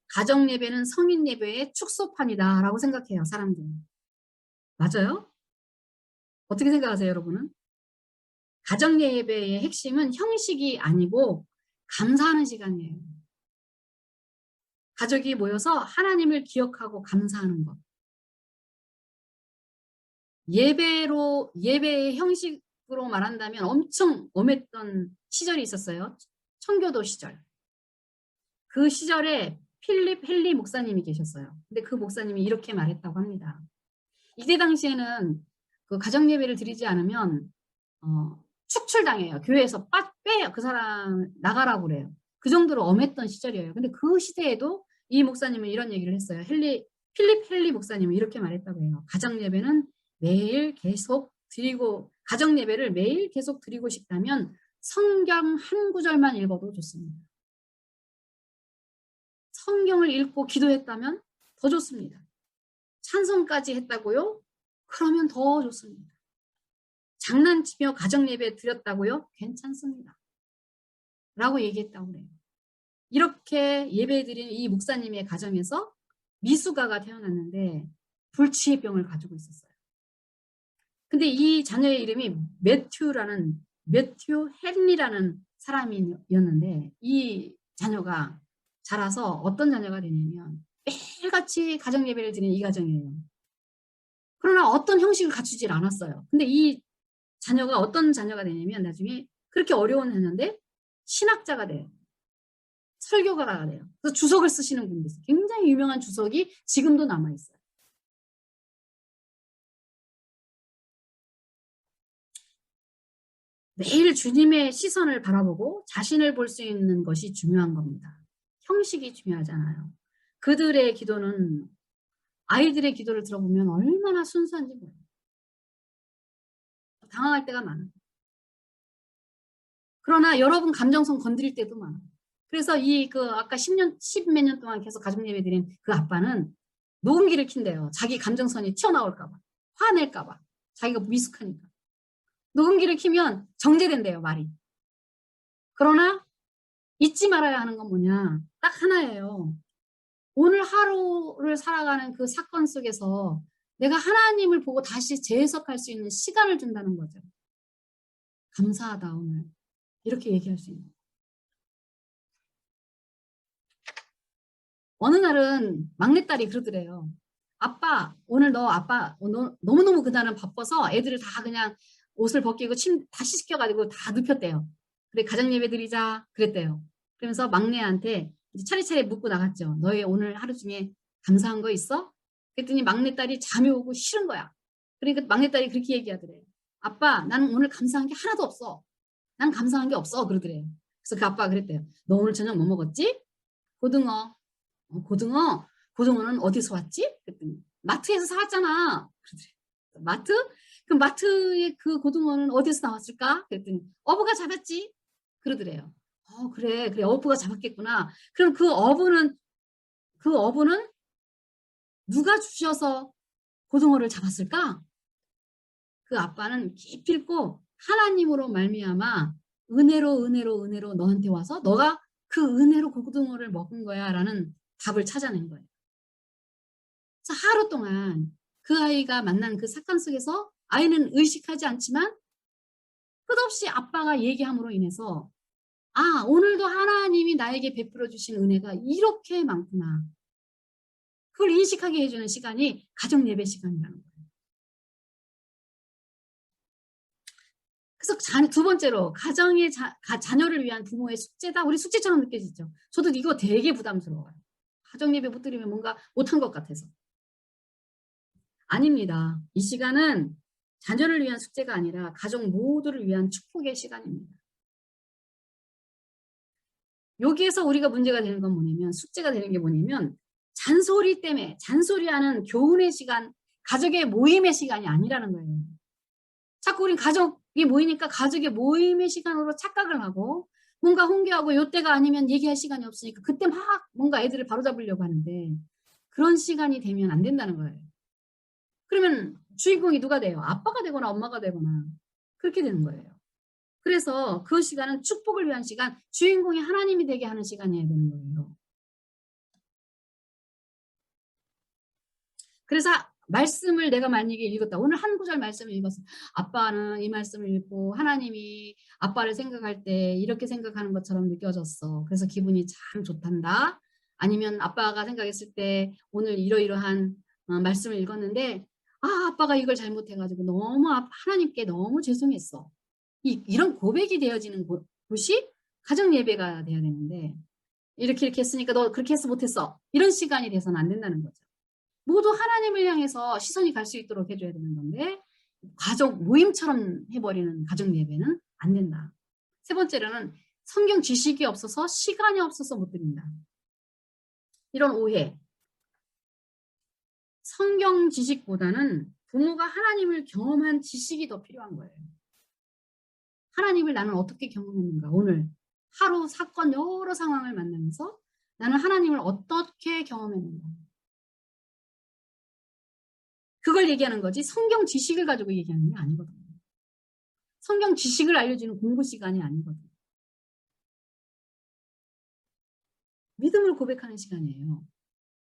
가정 예배는 성인 예배의 축소판이다라고 생각해요. 사람들은. 맞아요? 어떻게 생각하세요, 여러분은? 가정 예배의 핵심은 형식이 아니고 감사하는 시간이에요. 가족이 모여서 하나님을 기억하고 감사하는 것. 예배의 형식으로 말한다면 엄청 엄했던 시절이 있었어요. 청교도 시절. 그 시절에 필립 헨리 목사님이 계셨어요. 근데 그 목사님이 이렇게 말했다고 합니다. 이때 당시에는 그 가정 예배를 드리지 않으면 축출당해요. 교회에서 빼요. 그 사람 나가라고 그래요. 그 정도로 엄했던 시절이에요. 근데 그 시대에도 이 목사님은 이런 얘기를 했어요. 필립 헨리 목사님은 이렇게 말했다고 해요. 가정 예배는 매일 계속 드리고 가정 예배를 매일 계속 드리고 싶다면 성경 한 구절만 읽어도 좋습니다. 성경을 읽고 기도했다면 더 좋습니다. 찬송까지 했다고요? 그러면 더 좋습니다. 장난치며 가정 예배 드렸다고요? 괜찮습니다. 라고 얘기했다고 그래요. 이렇게 예배 드린 이 목사님의 가정에서 미숙아가 태어났는데 불치병을 가지고 있었어요. 근데 이 자녀의 이름이 매튜 헨리라는 사람이었는데 이 자녀가 자라서 어떤 자녀가 되냐면 매일같이 가정 예배를 드리는 이 가정이에요. 그러나 어떤 형식을 갖추질 않았어요. 근데 이 자녀가 어떤 자녀가 되냐면 나중에 그렇게 어려운 자녀인데 신학자가 돼요. 설교가가 돼요. 그래서 주석을 쓰시는 분이 있어요. 굉장히 유명한 주석이 지금도 남아있어요. 매일 주님의 시선을 바라보고 자신을 볼 수 있는 것이 중요한 겁니다. 형식이 중요하잖아요. 그들의 기도는 아이들의 기도를 들어보면 얼마나 순수한지 몰라요. 당황할 때가 많아요. 그러나 여러분 감정성 건드릴 때도 많아요. 그래서 아까 10몇 년 동안 계속 가족 예배 드린 그 아빠는 녹음기를 킨대요. 자기 감정선이 튀어나올까봐. 화낼까봐. 자기가 미숙하니까. 녹음기를 키면 정제된대요, 말이. 그러나 잊지 말아야 하는 건 뭐냐? 딱 하나예요. 오늘 하루를 살아가는 그 사건 속에서 내가 하나님을 보고 다시 재해석할 수 있는 시간을 준다는 거죠. 감사하다 오늘. 이렇게 얘기할 수 있는. 어느 날은 막내딸이 그러더래요. 아빠 오늘 아빠 너무너무 그날은 바빠서 애들을 다 그냥 옷을 벗기고 침 다 씻겨가지고 다 눕혔대요. 그래 가정 예배 드리자 그랬대요. 그러면서 막내한테 이제 차례차례 묻고 나갔죠. 너희 오늘 하루 중에 감사한 거 있어? 그랬더니 막내딸이 잠이 오고 싫은 거야. 그러니까 막내딸이 그렇게 얘기하더래요. 아빠 나는 오늘 감사한 게 하나도 없어. 난 감사한 게 없어 그러더래요. 그래서 그 아빠가 그랬대요. 너 오늘 저녁 뭐 먹었지? 고등어. 고등어? 고등어는 어디서 왔지? 그랬더니 마트에서 사왔잖아. 그러더래요. 마트? 그럼 마트의 그 고등어는 어디서 나왔을까? 그랬더니 어부가 잡았지. 그러더래요. 그래 그래 어부가 잡았겠구나. 그럼 그 어부는 누가 주셔서 고등어를 잡았을까? 그 아빠는 기필코 하나님으로 말미암아 은혜로 너한테 와서 너가 그 은혜로 고등어를 먹은 거야 라는 답을 찾아낸 거예요. 그래서 하루 동안 그 아이가 만난 그 사건 속에서 아이는 의식하지 않지만 끝없이 아빠가 얘기함으로 인해서 아 오늘도 하나님이 나에게 베풀어 주신 은혜가 이렇게 많구나. 그걸 인식하게 해주는 시간이 가정 예배 시간이라는 거예요. 그래서 두 번째로 가정의 자녀를 위한 부모의 숙제다. 우리 숙제처럼 느껴지죠. 저도 이거 되게 부담스러워요. 가정 예배 못 드리면 뭔가 못한 것 같아서. 아닙니다. 이 시간은 자녀를 위한 숙제가 아니라 가족 모두를 위한 축복의 시간입니다. 여기에서 우리가 문제가 되는 건 뭐냐면 숙제가 되는 게 뭐냐면 잔소리 때문에 잔소리하는 교훈의 시간, 가족의 모임의 시간이 아니라는 거예요. 자꾸 우린 가족이 모이니까 가족의 모임의 시간으로 착각을 하고 뭔가 훈계하고 요때가 아니면 얘기할 시간이 없으니까 그때 막 뭔가 애들을 바로잡으려고 하는데 그런 시간이 되면 안 된다는 거예요. 그러면 주인공이 누가 돼요? 아빠가 되거나 엄마가 되거나 그렇게 되는 거예요. 그래서 그 시간은 축복을 위한 시간, 주인공이 하나님이 되게 하는 시간이어야 되는 거예요. 그래서 말씀을 내가 만약에 읽었다. 오늘 한 구절 말씀을 읽었어. 아빠는 이 말씀을 읽고 하나님이 아빠를 생각할 때 이렇게 생각하는 것처럼 느껴졌어. 그래서 기분이 참 좋단다. 아니면 아빠가 생각했을 때 오늘 이러이러한 말씀을 읽었는데 아빠가 이걸 잘못해가지고 너무 하나님께 너무 죄송했어. 이런 고백이 되어지는 곳이 가정 예배가 돼야 되는데 이렇게 했으니까 너 그렇게 했어 못했어. 이런 시간이 돼서는 안 된다는 거죠. 모두 하나님을 향해서 시선이 갈 수 있도록 해줘야 되는 건데 가족 모임처럼 해버리는 가정 예배는 안 된다. 세 번째로는 성경 지식이 없어서 시간이 없어서 못 드린다. 이런 오해. 성경 지식보다는 부모가 하나님을 경험한 지식이 더 필요한 거예요. 하나님을 나는 어떻게 경험했는가. 오늘 하루 사건 여러 상황을 만나면서 나는 하나님을 어떻게 경험했는가. 그걸 얘기하는 거지 성경 지식을 가지고 얘기하는 게 아니거든요. 성경 지식을 알려주는 공부 시간이 아니거든요. 믿음을 고백하는 시간이에요.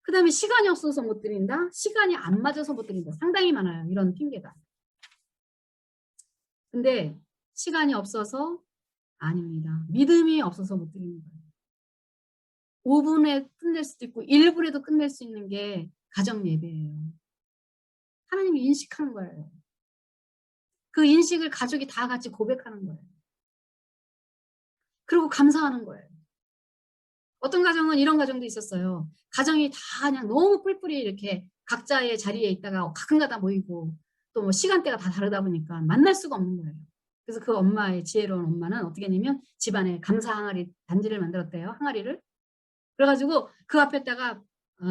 그 다음에 시간이 없어서 못 드린다? 시간이 안 맞아서 못 드린다. 상당히 많아요. 이런 핑계가. 근데 시간이 없어서 아닙니다. 믿음이 없어서 못 드리는 거예요. 5분에 끝낼 수도 있고 1분에도 끝낼 수 있는 게 가정 예배예요. 하나님이 인식하는 거예요. 그 인식을 가족이 다 같이 고백하는 거예요. 그리고 감사하는 거예요. 어떤 가정은 이런 가정도 있었어요. 가정이 다 그냥 너무 뿔뿔이 이렇게 각자의 자리에 있다가 가끔가다 모이고 또 뭐 시간대가 다 다르다 보니까 만날 수가 없는 거예요. 그래서 그 엄마의 지혜로운 엄마는 어떻게 했냐면 집안에 감사 항아리 단지를 만들었대요. 항아리를. 그래가지고 그 앞에다가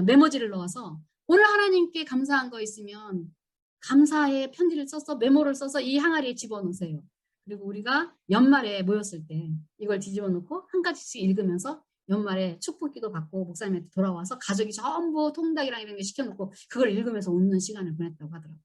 메모지를 넣어서 오늘 하나님께 감사한 거 있으면 감사의 편지를 써서 메모를 써서 이 항아리에 집어넣으세요. 그리고 우리가 연말에 모였을 때 이걸 뒤집어 놓고 한 가지씩 읽으면서 연말에 축복기도 받고 목사님한테 돌아와서 가족이 전부 통닭이랑 이런 게 시켜놓고 그걸 읽으면서 웃는 시간을 보냈다고 하더라고요.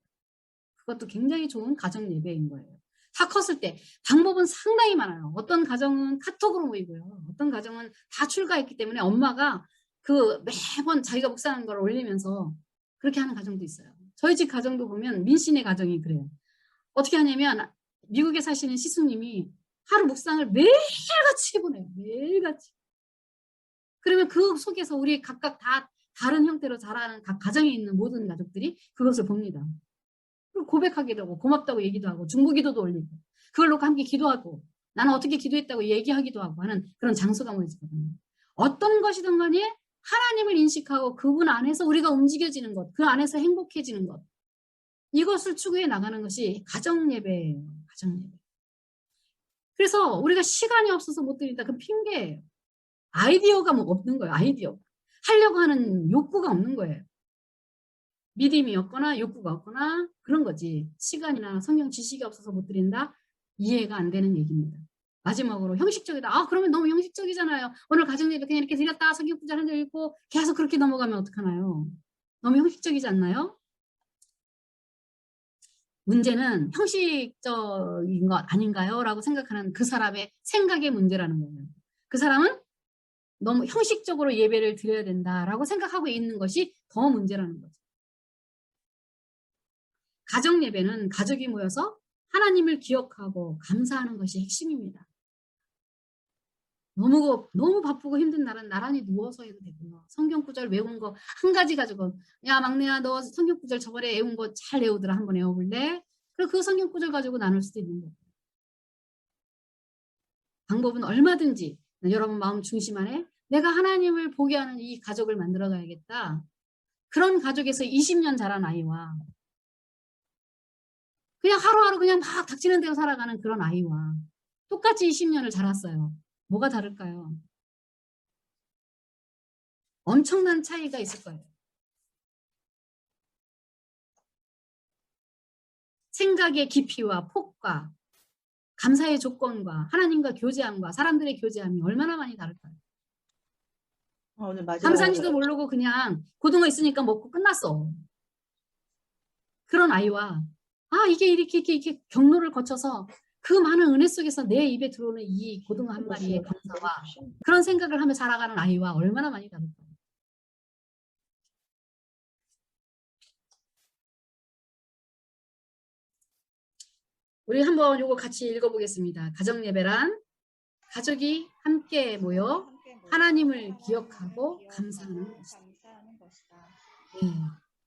그것도 굉장히 좋은 가정 예배인 거예요. 다 컸을 때 방법은 상당히 많아요. 어떤 가정은 카톡으로 모이고요. 어떤 가정은 다 출가했기 때문에 엄마가 그 매번 자기가 묵상하는 걸 올리면서 그렇게 하는 가정도 있어요. 저희 집 가정도 보면 민씨네 가정이 그래요. 어떻게 하냐면 미국에 사시는 시수님이 하루 묵상을 매일같이 해보내요. 매일같이. 그러면 그 속에서 우리 각각 다 다른 형태로 자라는 각 가정에 있는 모든 가족들이 그것을 봅니다. 그리고 고백하기도 하고 고맙다고 얘기도 하고 중보기도도 올리고 그걸 놓고 함께 기도하고 나는 어떻게 기도했다고 얘기하기도 하고 하는 그런 장소가 모여지거든요. 어떤 것이든 간에 하나님을 인식하고 그분 안에서 우리가 움직여지는 것, 그 안에서 행복해지는 것, 이것을 추구해 나가는 것이 가정예배예요. 가정예배. 그래서 우리가 시간이 없어서 못 드린다. 그 핑계예요. 아이디어가 뭐 없는 거예요. 아이디어. 하려고 하는 욕구가 없는 거예요. 믿음이 없거나 욕구가 없거나 그런 거지. 시간이나 성경 지식이 없어서 못 드린다? 이해가 안 되는 얘기입니다. 마지막으로 형식적이다. 아, 그러면 너무 형식적이잖아요. 오늘 가정예배 그냥 이렇게 드렸다. 성경 구절 한 절 읽고 계속 그렇게 넘어가면 어떡하나요? 너무 형식적이지 않나요? 문제는 형식적인 것 아닌가요? 라고 생각하는 그 사람의 생각의 문제라는 거예요. 그 사람은 너무 형식적으로 예배를 드려야 된다라고 생각하고 있는 것이 더 문제라는 거죠. 가정 예배는 가족이 모여서 하나님을 기억하고 감사하는 것이 핵심입니다. 너무 바쁘고 힘든 날은 나란히 누워서 해도 되고요. 성경 구절 외운 거 한 가지 가지고 야 막내야 너 성경 구절 저번에 외운 거 잘 외우더라. 한번 외워볼래? 그리고 그 성경 구절 가지고 나눌 수도 있는 거예요. 방법은 얼마든지 여러분 마음 중심 안에 내가 하나님을 보게 하는 이 가족을 만들어 가야겠다. 그런 가족에서 20년 자란 아이와 그냥 하루하루 그냥 막 닥치는 대로 살아가는 그런 아이와 똑같이 20년을 자랐어요. 뭐가 다를까요? 엄청난 차이가 있을 거예요. 생각의 깊이와 폭과 감사의 조건과 하나님과 교제함과 사람들의 교제함이 얼마나 많이 다를까요? 오늘 마지막으로 감사한지도 모르고 그냥 고등어 있으니까 먹고 끝났어. 그런 아이와 이게 이렇게 경로를 거쳐서 그 많은 은혜 속에서 내 입에 들어오는 이 고등어 한 마리의 감사와 그런 생각을 하며 자라가는 아이와 얼마나 많이 다를까요? 우리 한번 요거 같이 읽어보겠습니다. 가정예배란 가족이 함께 모여 하나님을 기억하고 감사하는 것이다. 네,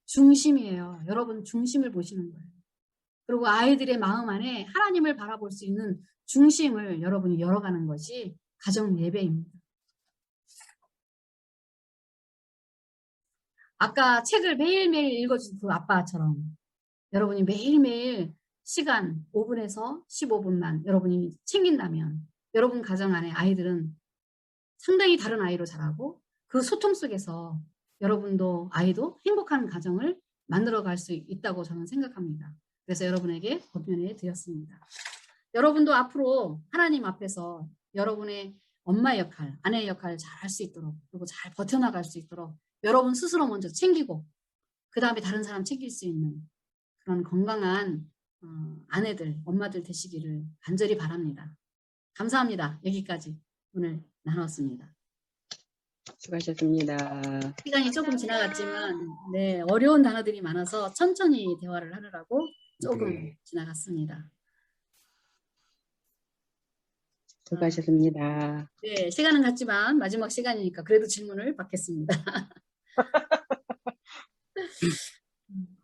중심이에요. 여러분 중심을 보시는 거예요. 그리고 아이들의 마음 안에 하나님을 바라볼 수 있는 중심을 여러분이 열어가는 것이 가정예배입니다. 아까 책을 매일매일 읽어준 그 아빠처럼 여러분이 매일매일 시간 5분에서 15분만 여러분이 챙긴다면 여러분 가정 안에 아이들은 상당히 다른 아이로 자라고 그 소통 속에서 여러분도 아이도 행복한 가정을 만들어갈 수 있다고 저는 생각합니다. 그래서 여러분에게 권면해 드렸습니다. 여러분도 앞으로 하나님 앞에서 여러분의 엄마 역할, 아내의 역할을 잘 할 수 있도록 그리고 잘 버텨나갈 수 있도록 여러분 스스로 먼저 챙기고 그 다음에 다른 사람 챙길 수 있는 그런 건강한 아내들, 엄마들 되시기를 간절히 바랍니다. 감사합니다. 여기까지 오늘 나눴습니다. 수고하셨습니다. 시간이 조금 지나갔지만 네, 어려운 단어들이 많아서 천천히 대화를 하느라고 조금 지나갔습니다. 수고하셨습니다. 네, 시간은 갔지만 마지막 시간이니까 그래도 질문을 받겠습니다.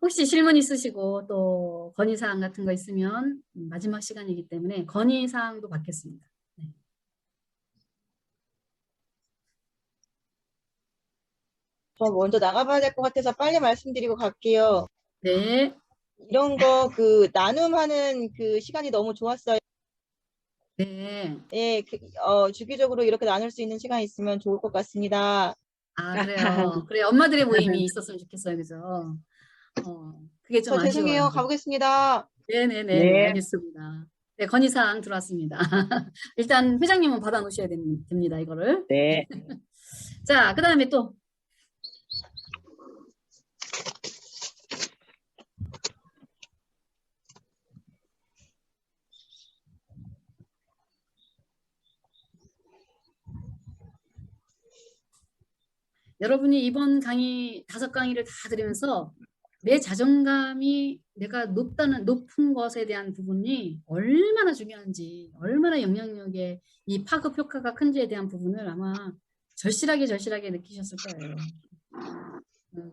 혹시 질문 있으시고 또 건의사항 같은 거 있으면 마지막 시간이기 때문에 건의사항도 받겠습니다. 네. 저 먼저 나가봐야 될 것 같아서 빨리 말씀드리고 갈게요. 네. 이런 거 나눔하는 그 시간이 너무 좋았어요. 네. 예, 주기적으로 이렇게 나눌 수 있는 시간이 있으면 좋을 것 같습니다. 그래요. 그래, 엄마들의 모임이 있었으면 좋겠어요. 그죠? 그게 좀 저 죄송해요. 아쉬워요. 가보겠습니다. 네네네, 네. 알겠습니다. 네, 건의사항 들어왔습니다. 일단 회장님은 받아 놓으셔야 됩니다, 이거를. 네. 자, 그 다음에 또. 여러분이 이번 강의 5강의를 다 들으면서 내 자존감이 내가 높은 것에 대한 부분이 얼마나 중요한지, 얼마나 영향력에 이 파급 효과가 큰지에 대한 부분을 아마 절실하게 느끼셨을 거예요.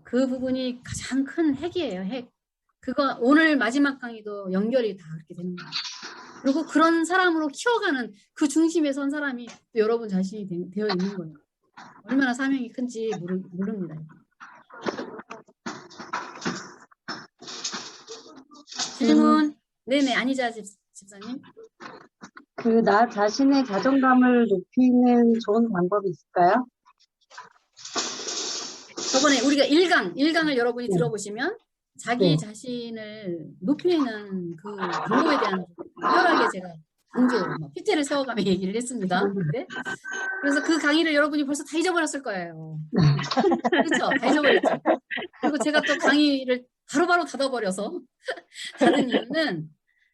그 부분이 가장 큰 핵이에요, 핵. 그거 오늘 마지막 강의도 연결이 다 그렇게 되는 거예요. 그리고 그런 사람으로 키워가는 그 중심에 선 사람이 또 여러분 자신이 되어 있는 거예요. 얼마나 사명이 큰지 모릅니다. 질문. 네네, 아니자 집사님. 나 자신의 자존감을 높이는 좋은 방법이 있을까요? 저번에 우리가 1강을 여러분이 네. 들어보시면 자기 네. 자신을 높이는 그 방법에 대한 특별하게 제가 PT를 세워가며 얘기를 했습니다. 네? 그래서 그 강의를 여러분이 벌써 다 잊어버렸을 거예요. 그렇죠? 다 잊어버렸죠. 그리고 제가 또 강의를 바로바로 닫아버려서 닫은 이유는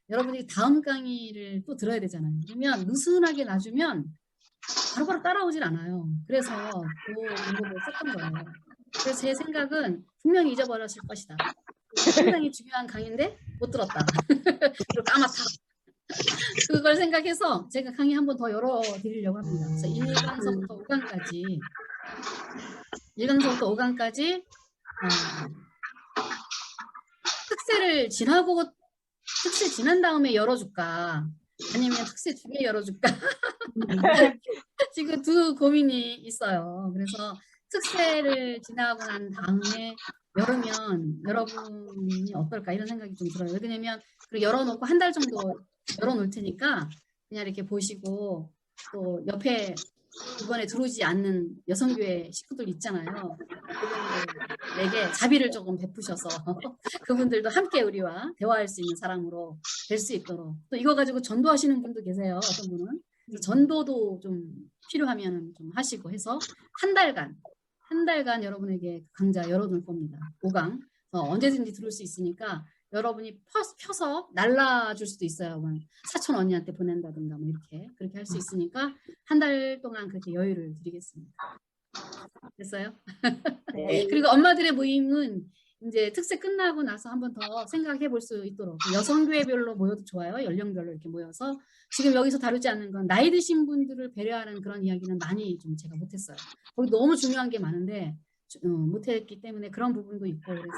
여러분이 다음 강의를 또 들어야 되잖아요. 그러면 느슨하게 놔주면 바로바로 따라오질 않아요. 그래서 그 방법을 썼던 거예요. 그래서 제 생각은 분명히 잊어버렸을 것이다. 상당히 중요한 강의인데 못 들었다. 그리고 까맣다. 그걸 생각해서 제가 강의 한 번 더 열어드리려고 합니다. 그래서 1강서부터 5강까지 특세를 특세 지난 다음에 열어줄까? 아니면 특세 중에 열어줄까? 지금 두 고민이 있어요. 그래서 특세를 지나고 난 다음에 열으면 여러분이 어떨까 이런 생각이 좀 들어요. 왜냐면 열어놓고 한 달 정도 열어놓을 테니까 그냥 이렇게 보시고 또 옆에 이번에 들어오지 않는 여성교회 식구들 있잖아요. 그분들에게 자비를 조금 베푸셔서 그분들도 함께 우리와 대화할 수 있는 사람으로 될 수 있도록 또 이거 가지고 전도하시는 분도 계세요. 어떤 분은 전도도 좀 필요하면 좀 하시고 해서 한 달간 여러분에게 강좌 열어둘 겁니다. 5강 언제든지 들을 수 있으니까 여러분이 펴서 날라줄 수도 있어요. 뭐 사촌 언니한테 보낸다든가 뭐 그렇게 할 수 있으니까 한 달 동안 그렇게 여유를 드리겠습니다. 됐어요? 네. 그리고 엄마들의 모임은 이제 특세 끝나고 나서 한 번 더 생각해 볼 수 있도록 여성교회별로 모여도 좋아요. 연령별로 이렇게 모여서 지금 여기서 다루지 않는 건 나이 드신 분들을 배려하는 그런 이야기는 많이 좀 제가 못했어요. 거기 너무 중요한 게 많은데 못했기 때문에 그런 부분도 있고 그래서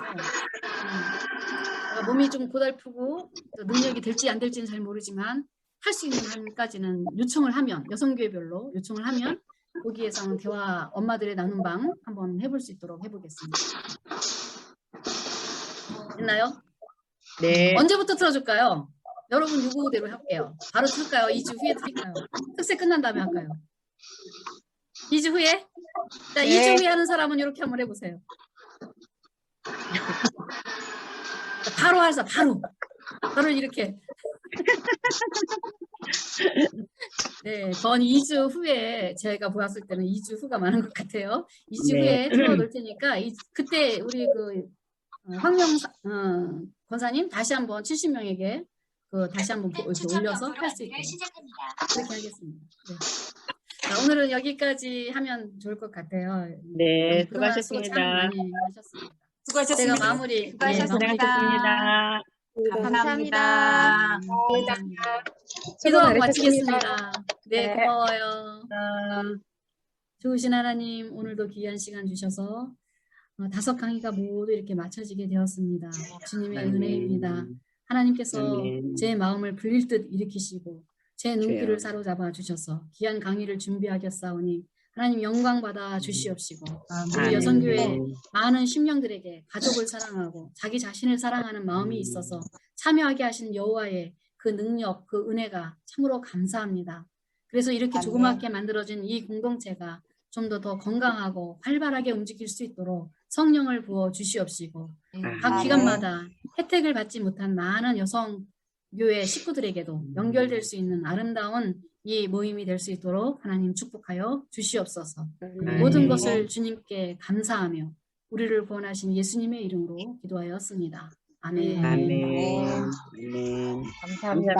몸이 좀 고달프고 또 능력이 될지 안 될지는 잘 모르지만 할 수 있는 한까지는 요청을 하면 여성교회별로 요청을 하면 거기에서 대화 엄마들의 나눔방 한번 해볼 수 있도록 해보겠습니다. 됐나요? 네. 언제부터 틀어줄까요? 여러분 요구대로 할게요. 바로 틀까요? 2주 후에 틀까요? 특세 끝난 다음에 할까요? 2주 후에? 자, 네. 2주 후에 하는 사람은 이렇게 한번 해보세요. 바로 하자, 바로 이렇게. 네, 전 2주 후에 제가 보았을 때는 2주 후가 많은 것 같아요. 2주 후에 틀어놓을 테니까 그때 우리 황명 권사님 다시 한번 70명에게 다시 한번 이렇게 올려서 할 수 있도록 그렇게 하겠습니다. 네. 자, 오늘은 여기까지 하면 좋을 것 같아요. 네, 그동안 수고 참 많이 하셨습니다. 수고하셨습니다. 제가 마무리 수고하셨습니다. 감사합니다. 기도하고 마치겠습니다. 네, 고마워요. 좋으신 하나님, 오늘도 귀한 시간 주셔서 5강의가 모두 이렇게 마쳐지게 되었습니다. 주님의 은혜입니다. 하나님께서 제 마음을 불릴 듯 일으키시고 제 눈길을 사로잡아 주셔서 귀한 강의를 준비하겠사오니 하나님 영광 받아 주시옵시고 우리 여성교회 많은 심령들에게 가족을 사랑하고 자기 자신을 사랑하는 마음이 있어서 참여하게 하신 여호와의 그 능력, 그 은혜가 참으로 감사합니다. 그래서 이렇게 조그맣게 만들어진 이 공동체가 좀 더 건강하고 활발하게 움직일 수 있도록 성령을 부어 주시옵시고 각 기관마다 혜택을 받지 못한 많은 여성교회 식구들에게도 연결될 수 있는 아름다운 이 모임이 될 수 있도록 하나님 축복하여 주시옵소서. 모든 것을 주님께 감사하며 우리를 구원하신 예수님의 이름으로 기도하였습니다. 아멘. 감사합니다.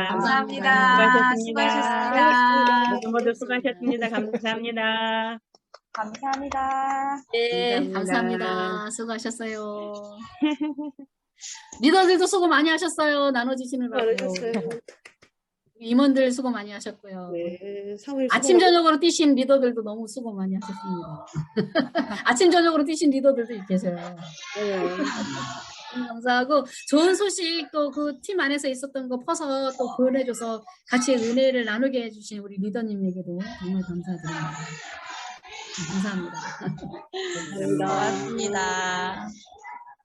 감사합니다. 수고하셨습니다. 모두 수고하셨습니다. 감사합니다. 감사합니다. 네, 감사합니다. 감사합니다. 수고하셨어요. 리더들도 수고 많이 하셨어요. 나눠주시느라고. 많으셨어요. 임원들 수고 많이 하셨고요. 네, 사모님 아침 저녁으로 뛰신 리더들도 너무 수고 많이 하셨습니다. 아침 저녁으로 뛰신 리더들도 계세요. 감사하고 좋은 소식 또 그 팀 안에서 있었던 거 퍼서 또 보내줘서 같이 은혜를 나누게 해주신 우리 리더님에게도 정말 감사드립니다. 감사합니다. 고맙습니다.